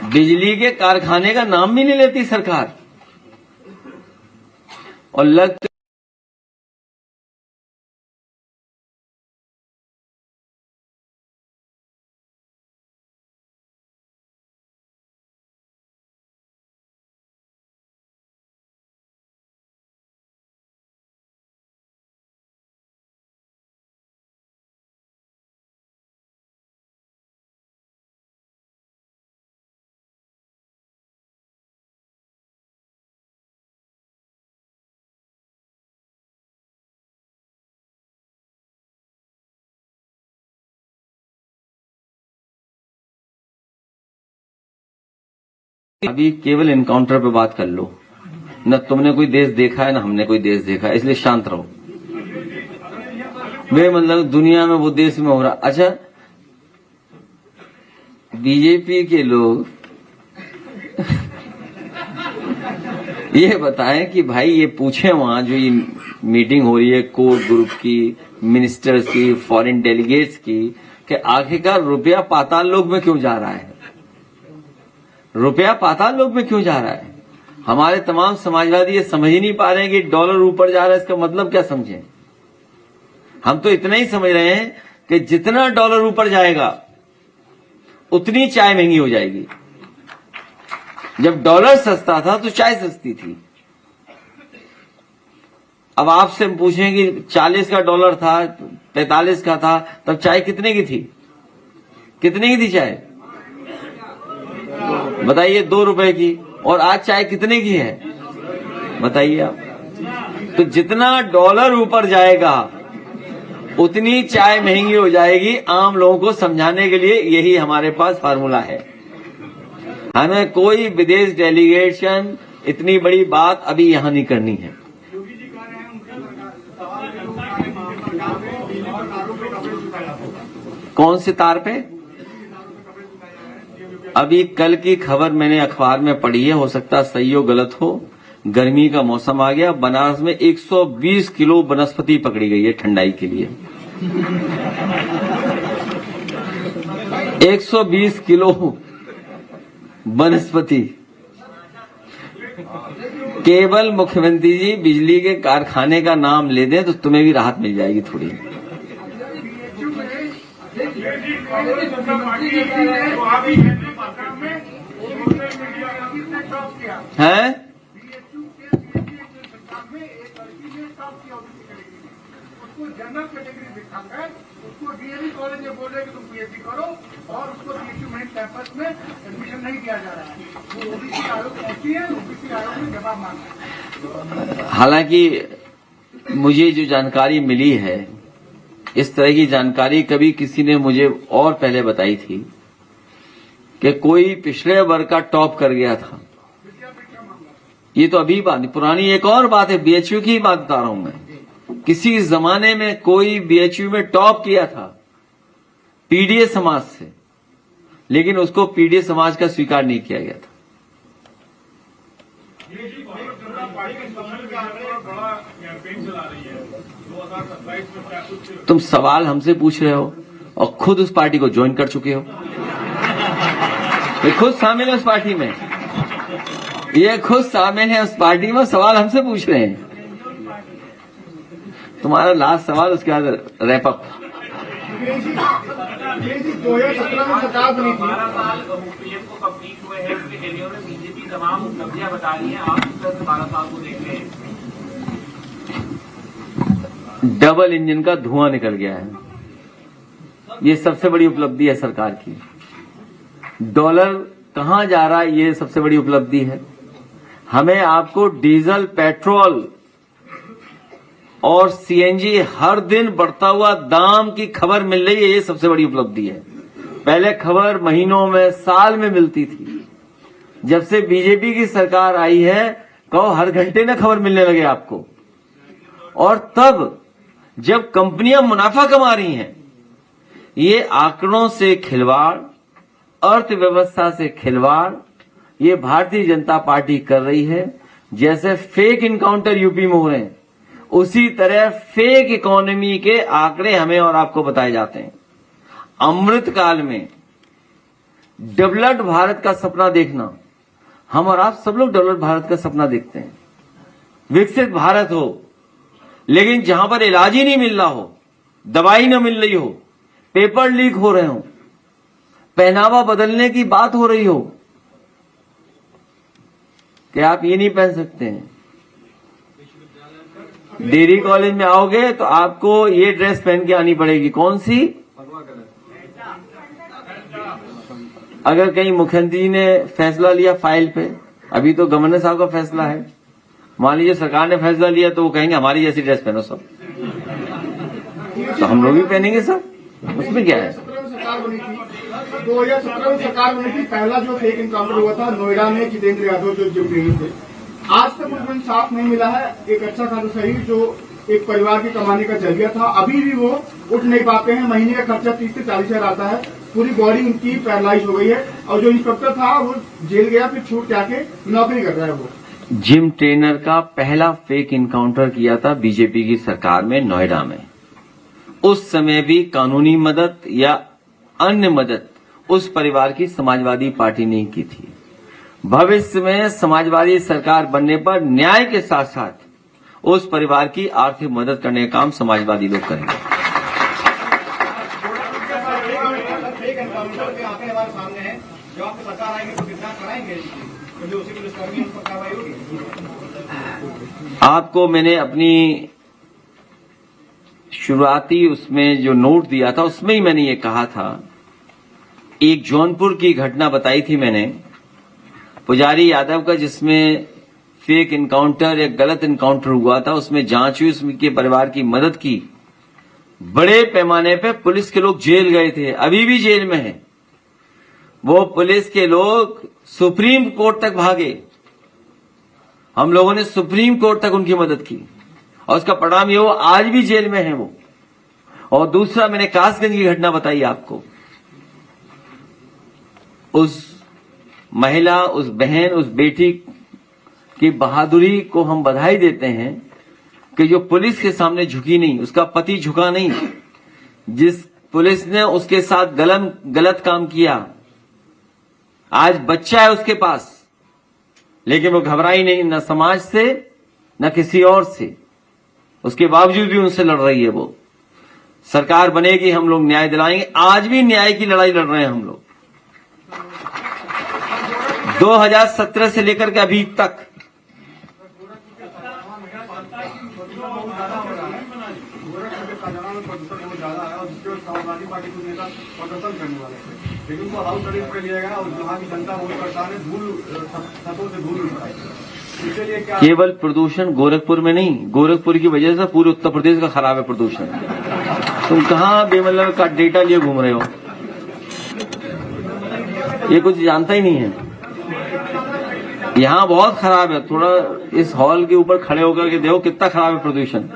बिजली के कारखाने का नाम भी नहीं लेती सरकार, और अभी केवल इनकाउंटर पे बात कर लो। न तुमने कोई देश देखा है, न हमने कोई देश देखा है, इसलिए शांत रहो। वे मतलब दुनिया में वो देश में हो रहा। अच्छा, बीजेपी के लोग ये बताएं कि भाई ये पूछे वहां जो ये मीटिंग हो रही है कोर ग्रुप की, मिनिस्टर्स की, फॉरेन डेलीगेट्स की, कि आखिरकार रुपया पाताल लोक में क्यों जा रहा है? रुपया पाताल लोक में क्यों जा रहा है? हमारे तमाम समाजवादी ये समझ ही नहीं पा रहे हैं कि डॉलर ऊपर जा रहा है, इसका मतलब क्या समझें? हम तो इतना ही समझ रहे हैं कि जितना डॉलर ऊपर जाएगा उतनी चाय महंगी हो जाएगी। जब डॉलर सस्ता था तो चाय सस्ती थी। अब आपसे पूछें कि 40 का डॉलर था, 45 का था, तब चाय कितने की थी? कितने की थी चाय? बताइए, 2 रुपए की। और आज चाय कितने की है बताइए आप। तो जितना डॉलर ऊपर जाएगा उतनी चाय महंगी हो जाएगी। आम लोगों को समझाने के लिए यही हमारे पास फार्मूला है। हमें कोई विदेश डेलीगेशन इतनी बड़ी बात अभी यहां नहीं करनी है। कौन से तार पे? अभी कल की खबर मैंने अखबार में पढ़ी है, हो सकता सही हो गलत हो। गर्मी का मौसम आ गया, बनारस में 120 किलो वनस्पति पकड़ी गई है ठंडाई के लिए। 120 किलो वनस्पति। केवल मुख्यमंत्री जी बिजली के कारखाने का नाम ले दें तो तुम्हें भी राहत मिल जाएगी थोड़ी। हैं? जनरल कैटेगरी दिखाकर उसको डीएवी कॉलेज में बोल रहे कि तुम पीएचडी करो और उसको बीएचयू मेन कैंपस में एडमिशन नहीं किया जा रहा है। वो ओबीसी आयोग पहुंची है, ओबीसी आयोग ने जवाब मांगा है। हालांकि मुझे जो जानकारी मिली है, इस तरह की जानकारी कभी किसी ने मुझे और पहले बताई थी कि कोई पिछले वर्ग का टॉप कर गया था। ये तो अभी बात नहीं, पुरानी एक और बात है, बीएचयू की बात बता रहा हूं मैं। किसी जमाने में कोई बीएचयू में टॉप किया था पीडीए समाज से, लेकिन उसको पीडीए समाज का स्वीकार नहीं किया गया था। तुम सवाल हमसे पूछ रहे हो और खुद उस पार्टी को ज्वाइन कर चुके हो। ये खुद शामिल है उस पार्टी में, ये खुद शामिल है उस पार्टी में, सवाल हमसे पूछ रहे हैं। तुम्हारा लास्ट सवाल, उसके बाद रैप अप। 2017 में सरकार बनी थी। 12 साल पीएम को कंप्लीट हुए हैं, उसके टेन्योर में बीजेपी तमाम उपलब्धियां बता रही है। आप इस तरह से 12 साल को देख रहे हैं। डबल इंजन का धुआं निकल गया है, ये सबसे बड़ी उपलब्धि है सरकार की। डॉलर कहां जा रहा है, ये सबसे बड़ी उपलब्धि है। हमें आपको डीजल, पेट्रोल और सीएनजी हर दिन बढ़ता हुआ दाम की खबर मिल रही है, ये सबसे बड़ी उपलब्धि है। पहले खबर महीनों में, साल में मिलती थी। जब से बीजेपी की सरकार आई है, कहो हर घंटे में खबर मिलने लगे आपको। और तब जब कंपनियां मुनाफा कमा रही हैं, ये आंकड़ों से खिलवाड़, अर्थव्यवस्था से खिलवाड़ ये भारतीय जनता पार्टी कर रही है। जैसे फेक इनकाउंटर यूपी में हो रहे हैं, उसी तरह फेक इकोनॉमी के आंकड़े हमें और आपको बताए जाते हैं। अमृत काल में डेवलप्ड भारत का सपना देखना, हम और आप सब लोग डेवलप्ड भारत का सपना देखते हैं, विकसित भारत हो, लेकिन जहां पर इलाज ही नहीं मिल रहा हो, दवाई न मिल रही हो, पेपर लीक हो रहे हो, पहनावा बदलने की बात हो रही हो कि आप ये नहीं पहन सकते हैं, डेयरी कॉलेज में आओगे तो आपको ये ड्रेस पहन के आनी पड़ेगी। कौन सी? अगर कहीं मुख्यमंत्री जी ने फैसला लिया फाइल पे, अभी तो गवर्नर साहब का फैसला है, मान लीजिए सरकार ने फैसला लिया तो वो कहेंगे हमारी जैसी ड्रेस पहनो सब, तो हम लोग भी पहनेंगे सब, उसमें क्या है। 2017 में सरकार बनी थी, पहला जो फेक इनकाउंटर हुआ था नोएडा में जितेंद्र यादव जो ट्रेनिंग थे, आज तक उनको इंसाफ नहीं मिला है। एक अच्छा खासा सही जो एक परिवार के कमाने का जरिया था, अभी भी वो उठ नहीं पाते हैं। महीने का खर्चा 30 से 40 हजार आता है, पूरी बॉडी उनकी पैरालाइज हो गई है। और जो इंस्पेक्टर था वो जेल गया, फिर छूट के आके नौकरी कर रहा है। वो जिम ट्रेनर का पहला फेक इनकाउंटर किया था बीजेपी की सरकार में नोएडा में। उस समय भी कानूनी मदद या अन्य मदद उस परिवार की समाजवादी पार्टी ने की थी। भविष्य में समाजवादी सरकार बनने पर न्याय के साथ साथ उस परिवार की आर्थिक मदद करने का काम समाजवादी लोग करेंगे। हमारे सामने है, जब आपकी सरकार आएगी तो कितना कराएंगे, तो जो उसी पुलिसकर्मी उन पर कार्रवाई होगी। आपको मैंने अपनी शुरुआती उसमें जो नोट दिया था उसमें ही मैंने ये कहा था, एक जौनपुर की घटना बताई थी मैंने पुजारी यादव का, जिसमें फेक इनकाउंटर या गलत इनकाउंटर हुआ था, उसमें जांच हुई, उसके परिवार की मदद की, बड़े पैमाने पे पुलिस के लोग जेल गए थे, अभी भी जेल में हैं। वो पुलिस के लोग सुप्रीम कोर्ट तक भागे, हम लोगों ने सुप्रीम कोर्ट तक उनकी मदद की और उसका परिणाम ये हो आज भी जेल में है वो। और दूसरा मैंने कासगंज की घटना बताई आपको, उस महिला, उस बहन, उस बेटी की बहादुरी को हम बधाई देते हैं कि जो पुलिस के सामने झुकी नहीं, उसका पति झुका नहीं, जिस पुलिस ने उसके साथ गलत काम किया, आज बच्चा है उसके पास, लेकिन वो घबराई नहीं, न समाज से न किसी और से, उसके बावजूद भी उनसे लड़ रही है। वो सरकार बनेगी, हम लोग न्याय दिलाएंगे, आज भी न्याय की लड़ाई लड़ रहे हैं हम लोग। 2017 से लेकर के अभी तक लेकिन वो हाउस अरेस्ट कर लिया गया और वहाँ की जनता बहुत परेशान है, छतों से धूल उड़ रहा है। इसके लिए क्या केवल प्रदूषण गोरखपुर में नहीं, गोरखपुर की वजह से पूरे उत्तर प्रदेश का खराब है प्रदूषण। तुम कहाँ बेमतलब का डेटा लिए घूम रहे हो, ये कुछ जानता ही नहीं है। यहाँ बहुत खराब है, थोड़ा इस हॉल के ऊपर खड़े होकर के देखो कितना खराब है प्रदूषण।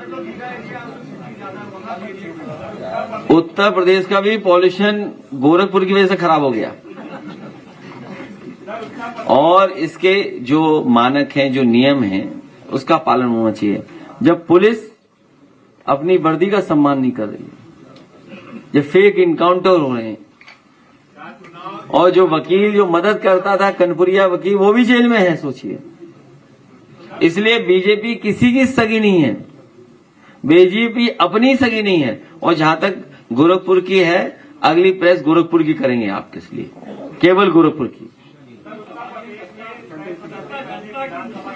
उत्तर प्रदेश का भी पॉल्यूशन गोरखपुर की वजह से खराब हो गया। और इसके जो मानक हैं, जो नियम हैं, उसका पालन होना चाहिए। जब पुलिस अपनी वर्दी का सम्मान नहीं कर रही है, जब फेक इनकाउंटर हो रहे हैं, और जो वकील जो मदद करता था कनपुरिया वकील, वो भी जेल में है, सोचिए। इसलिए बीजेपी किसी की सगी नहीं है, बीजेपी अपनी सगी नहीं है। और जहां तक गोरखपुर की है, अगली प्रेस गोरखपुर की करेंगे आप, किस लिए, केवल गोरखपुर की।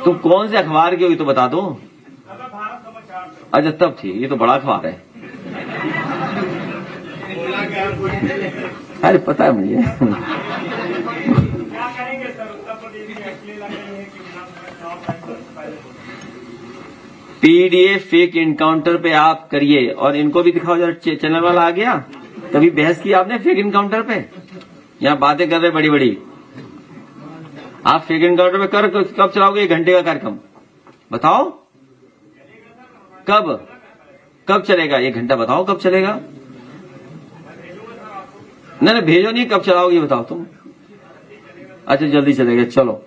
तुम कौन से अखबार के हो तो बता दो। अच्छा तब ठीक, ये तो बड़ा अखबार है। अरे पता है मुझे। पीडीए फेक इनकाउंटर पे आप करिए और इनको भी दिखाओ जरा, चैनल वाला आ गया, कभी बहस की आपने फेक इनकाउंटर पे? यहाँ बातें कर रहे बड़ी बड़ी, आप फेक इनकाउंटर पे कब चलाओगे 1 घंटे का कार्यक्रम? बताओ कब चलेगा? 1 घंटा बताओ कब चलेगा? नहीं भेजो नहीं, कब चलाओगे बताओ तुम। अच्छा जल्दी चलेगा, चलो।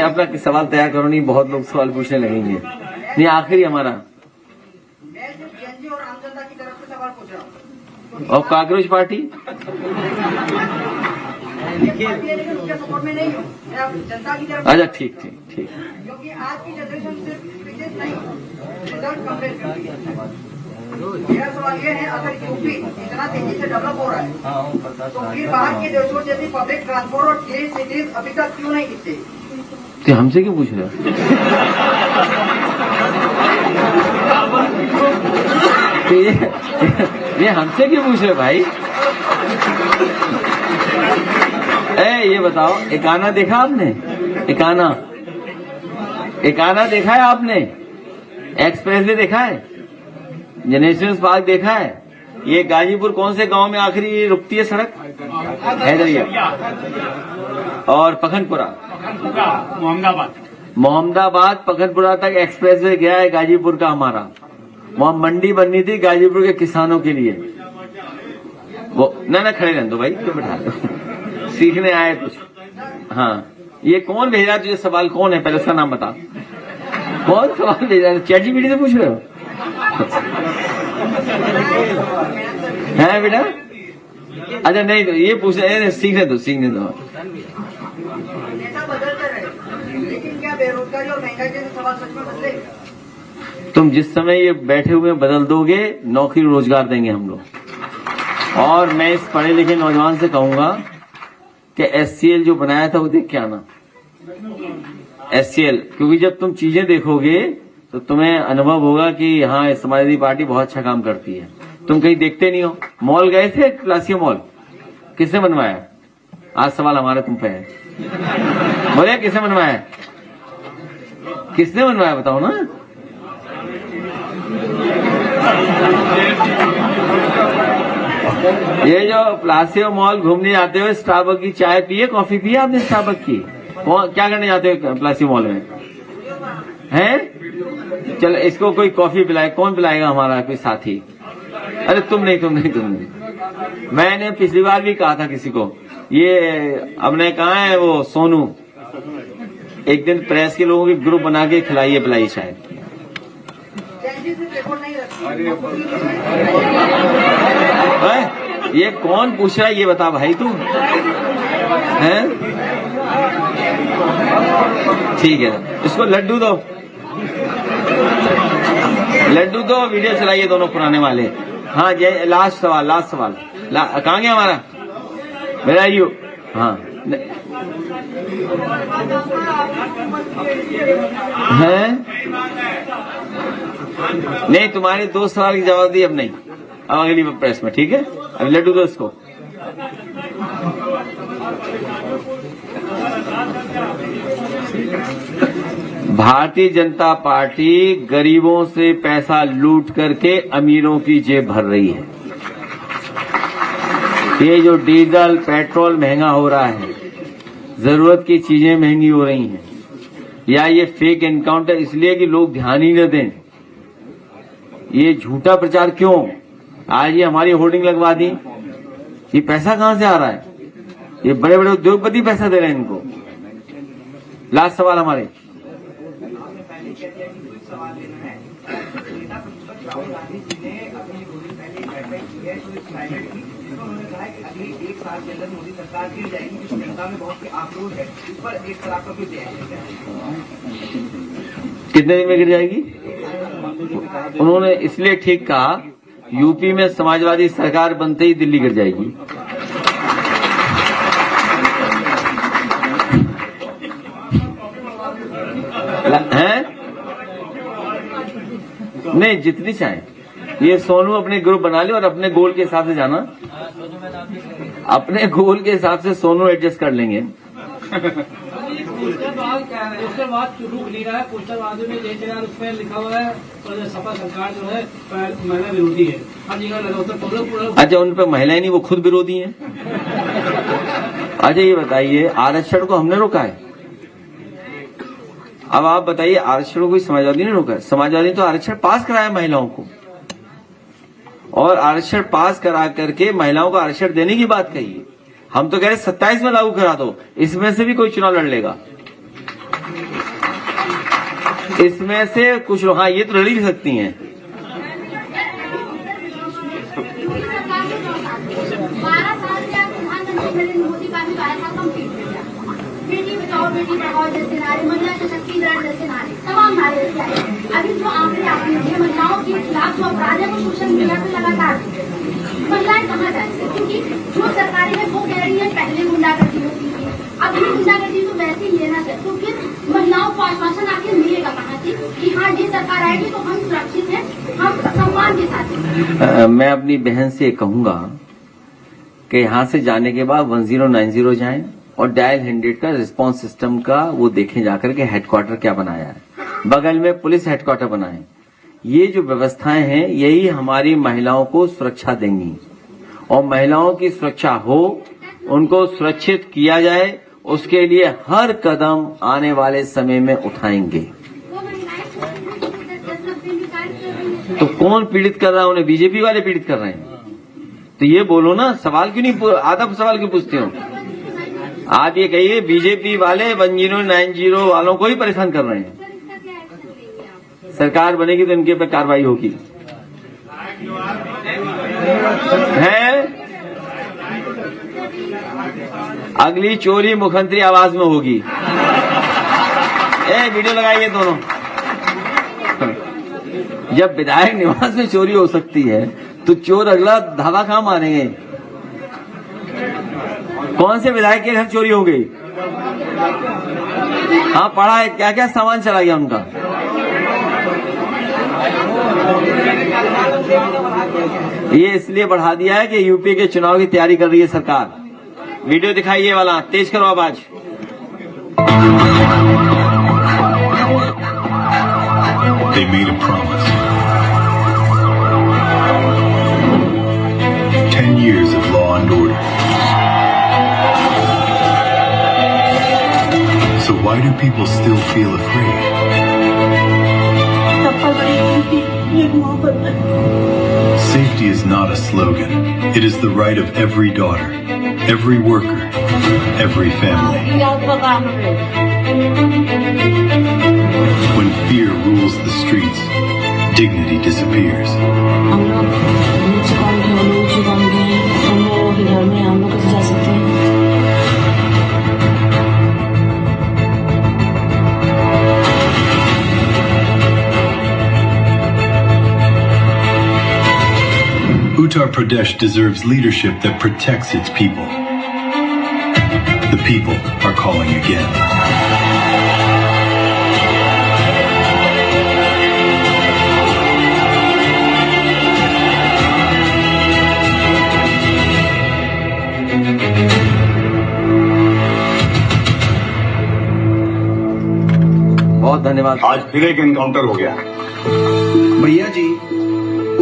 अपना सवाल तैयार करो, नहीं बहुत लोग सवाल पूछने लगेंगे। नहीं आखिरी हमारा, और काकरोच पार्टी अच्छा ठीक। क्योंकि आज की जनरेशन सिर्फ स्पीचेस नहीं, रिजल्ट कंप्लेंट करती है। मेरा सवाल ये है, अगर यूपी इतना तेजी से डेवलप हो रहा है तो फिर बाहर के देशों जैसी पब्लिक ट्रांसपोर्ट और क्लीन सिटीज अभी तक क्यों नहीं दिखते? तो हमसे क्यों पूछ रहे हो? तो ये हमसे क्यों पूछ रहे भाई? ये बताओ, एकाना देखा आपने? एकाना देखा है आपने? एक्सप्रेसवे देखा है? नेशनल पार्क देखा है? ये गाजीपुर कौन से गांव में आखिरी रुकती है सड़क? हैदरिया और पखनपुरा, मोहम्मदाबाद पखनपुरा तक एक्सप्रेसवे गया है गाजीपुर का हमारा। वहां मंडी बननी थी गाजीपुर के किसानों के लिए। वो ना खड़े रहने दो भाई, क्यों बैठा दो, सीखने आए कुछ। हाँ ये कौन भेजा तुझे सवाल, कौन है पहले उसका नाम बता। कौन सवाल भेजा है? ChatGPT से पूछ रहे हो? है बेटा? अच्छा नहीं तो ये पूछ रहे, सीखने दो। नेता बदलते रहे, लेकिन क्या बेरोजगारी और महंगाई जैसे सवाल सच में बदले? तुम जिस समय ये बैठे हुए बदल दोगे, नौकरी रोजगार देंगे हम लोग। और मैं इस पढ़े लिखे नौजवान से कहूंगा कि SCL जो बनाया था वो देख के आना, SCL, क्योंकि जब तुम चीजें देखोगे तो तुम्हें अनुभव होगा कि हाँ समाजवादी पार्टी बहुत अच्छा काम करती है। तुम कहीं देखते नहीं हो। मॉल गए थे, प्लासियो मॉल किसने बनवाया? आज सवाल हमारा तुम पे है, बोले किसने बनवाया? किसने बनवाया बताओ ना। ये जो प्लासियो मॉल घूमने जाते हो, स्टारबक की चाय पिए, कॉफी पिए आपने स्टारबक की? क्या करने जाते हो प्लासियो मॉल में? हैं? चल इसको कोई कॉफी पिलाए, कौन पिलाएगा? हमारा कोई साथी। अरे तुम नहीं। मैंने पिछली बार भी कहा था किसी को, ये हमने कहा है वो सोनू, एक दिन प्रेस के लोगों की ग्रुप बना के खिलाइए पिलाई शायद। ये कौन पूछ रहा है ये बता भाई तू, हैं? ठीक है, इसको लड्डू दो, वीडियो चलाइए दोनों पुराने वाले। हाँ जय, लास्ट सवाल कहाँ गया हमारा? मेरा यू, हाँ हैं? नहीं, तुम्हारे 2 सवाल की जवाब दी, अब नहीं, अब अगली प्रेस में। ठीक है, अब लड्डू दो इसको। भारतीय जनता पार्टी गरीबों से पैसा लूट करके अमीरों की जेब भर रही है। ये जो डीजल पेट्रोल महंगा हो रहा है, जरूरत की चीजें महंगी हो रही हैं, या ये फेक एनकाउंटर इसलिए कि लोग ध्यान ही न दें। ये झूठा प्रचार क्यों? आज ये हमारी होर्डिंग लगवा दी, ये पैसा कहां से आ रहा है? ये बड़े बड़े उद्योगपति पैसा दे रहे हैं इनको। लास्ट सवाल हमारे, कितने दिन में गिर जाएगी? उन्होंने इसलिए ठीक कहा, यूपी में समाजवादी सरकार बनते ही दिल्ली गिर जाएगी। हैं? नहीं, जितनी चाहे। ये सोनू अपने ग्रुप बना ले और अपने गोल के हिसाब से जाना, अपने गोल के हिसाब से सोनू एडजस्ट कर लेंगे। उसके बाद रुक नहीं रहा है, पोस्टरबाजी में जय जयकार उसमें लिखा हुआ है, और सपा सरकार जो है महिला विरोधी है, हर जगह लगा। अच्छा, उन पर महिलाएं नहीं, वो खुद विरोधी हैं। अच्छा ये बताइए, आरक्षण को हमने रोका है? अब आप बताइए, आरक्षण को कोई समाजवादी ने रोका है? समाजवादी तो आरक्षण पास कराया महिलाओं को, और आरक्षण पास करा करके महिलाओं को आरक्षण देने की बात कही है। हम तो कह रहे 27 में लागू करा दो, इसमें से भी कोई चुनाव लड़ लेगा, इसमें से कुछ लोग, हाँ ये तो लड़ ही सकती हैं। 12 साल से प्रधानमंत्री नरेंद्र मोदी का भी कार्यकाल कंप्लीट हो गया। बेटी बचाओ बेटी पढ़ाओ जैसे नारे, महिला सशक्तिकरण जैसे नारे, तमाम नारे लगे। अभी जो आंकड़े आपने दिए, महिलाओं के खिलाफ जो अपराध है वो सोशल मीडिया पे लगातार महिलाएं कहाँ जाएंगे? क्योंकि जो सरकारें हैं वो कह रही है पहले गुंडागर्दी होती थी, अब भी गुंडागर्दी तो वैसे ही लेना चाहिए। तो फिर महिलाओं को आश्वासन आखिर मिलेगा कहाँ से कि हाँ ये सरकार आएगी तो हम सुरक्षित हैं, हम सम्मान के साथ? मैं अपनी बहन से कहूंगा कि यहाँ से जाने के बाद 1090 जाएं और डायल 100 का रिस्पांस सिस्टम का वो देखें जाकर के हेडक्वार्टर क्या बनाया है, बगल में पुलिस हेडक्वार्टर बनाए। ये जो व्यवस्थाएं हैं यही हमारी महिलाओं को सुरक्षा देंगी, और महिलाओं की सुरक्षा हो, उनको सुरक्षित किया जाए, उसके लिए हर कदम आने वाले समय में उठाएंगे। तो कौन पीड़ित कर रहा है उन्हें? बीजेपी वाले पीड़ित कर रहे हैं। तो ये बोलो ना, सवाल क्यों नहीं, आधा सवाल क्यों पूछते हो? आप ये कहिए बीजेपी वाले 1090 वालों को ही परेशान कर रहे हैं। सरकार बनेगी तो इनके पे कार्रवाई होगी। है अगली चोरी मुख्यमंत्री आवास में होगी। वीडियो लगाइए दोनों। जब विधायक निवास में चोरी हो सकती है तो चोर अगला धावा कहां मारेंगे? कौन से विधायक के घर चोरी हो गई? हाँ, पढ़ा है, क्या क्या सामान चला गया उनका? ये इसलिए बढ़ा दिया है कि यूपी के चुनाव की तैयारी कर रही है सरकार। वीडियो दिखाइए वाला, तेज करो आवाज। They made a promise. 10 years of law and order. So why do people still feel afraid? Safety is not a slogan. It is the right of every daughter, every worker, every family. When fear rules the streets, dignity disappears. Uttar Pradesh deserves leadership that protects its people. The people are calling again. बहुत धन्यवाद। आज फिर एक encounter हो गया। भैया जी,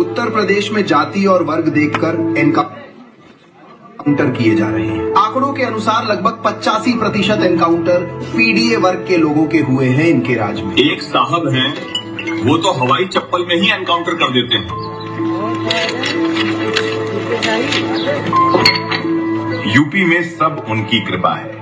उत्तर प्रदेश में जाति और वर्ग देखकर एनकाउंटर किए जा रहे हैं। आंकड़ों के अनुसार लगभग 85% एनकाउंटर पीडीए वर्ग के लोगों के हुए हैं इनके राज्य में। एक साहब हैं, वो तो हवाई चप्पल में ही एनकाउंटर कर देते हैं। यूपी में सब उनकी कृपा है।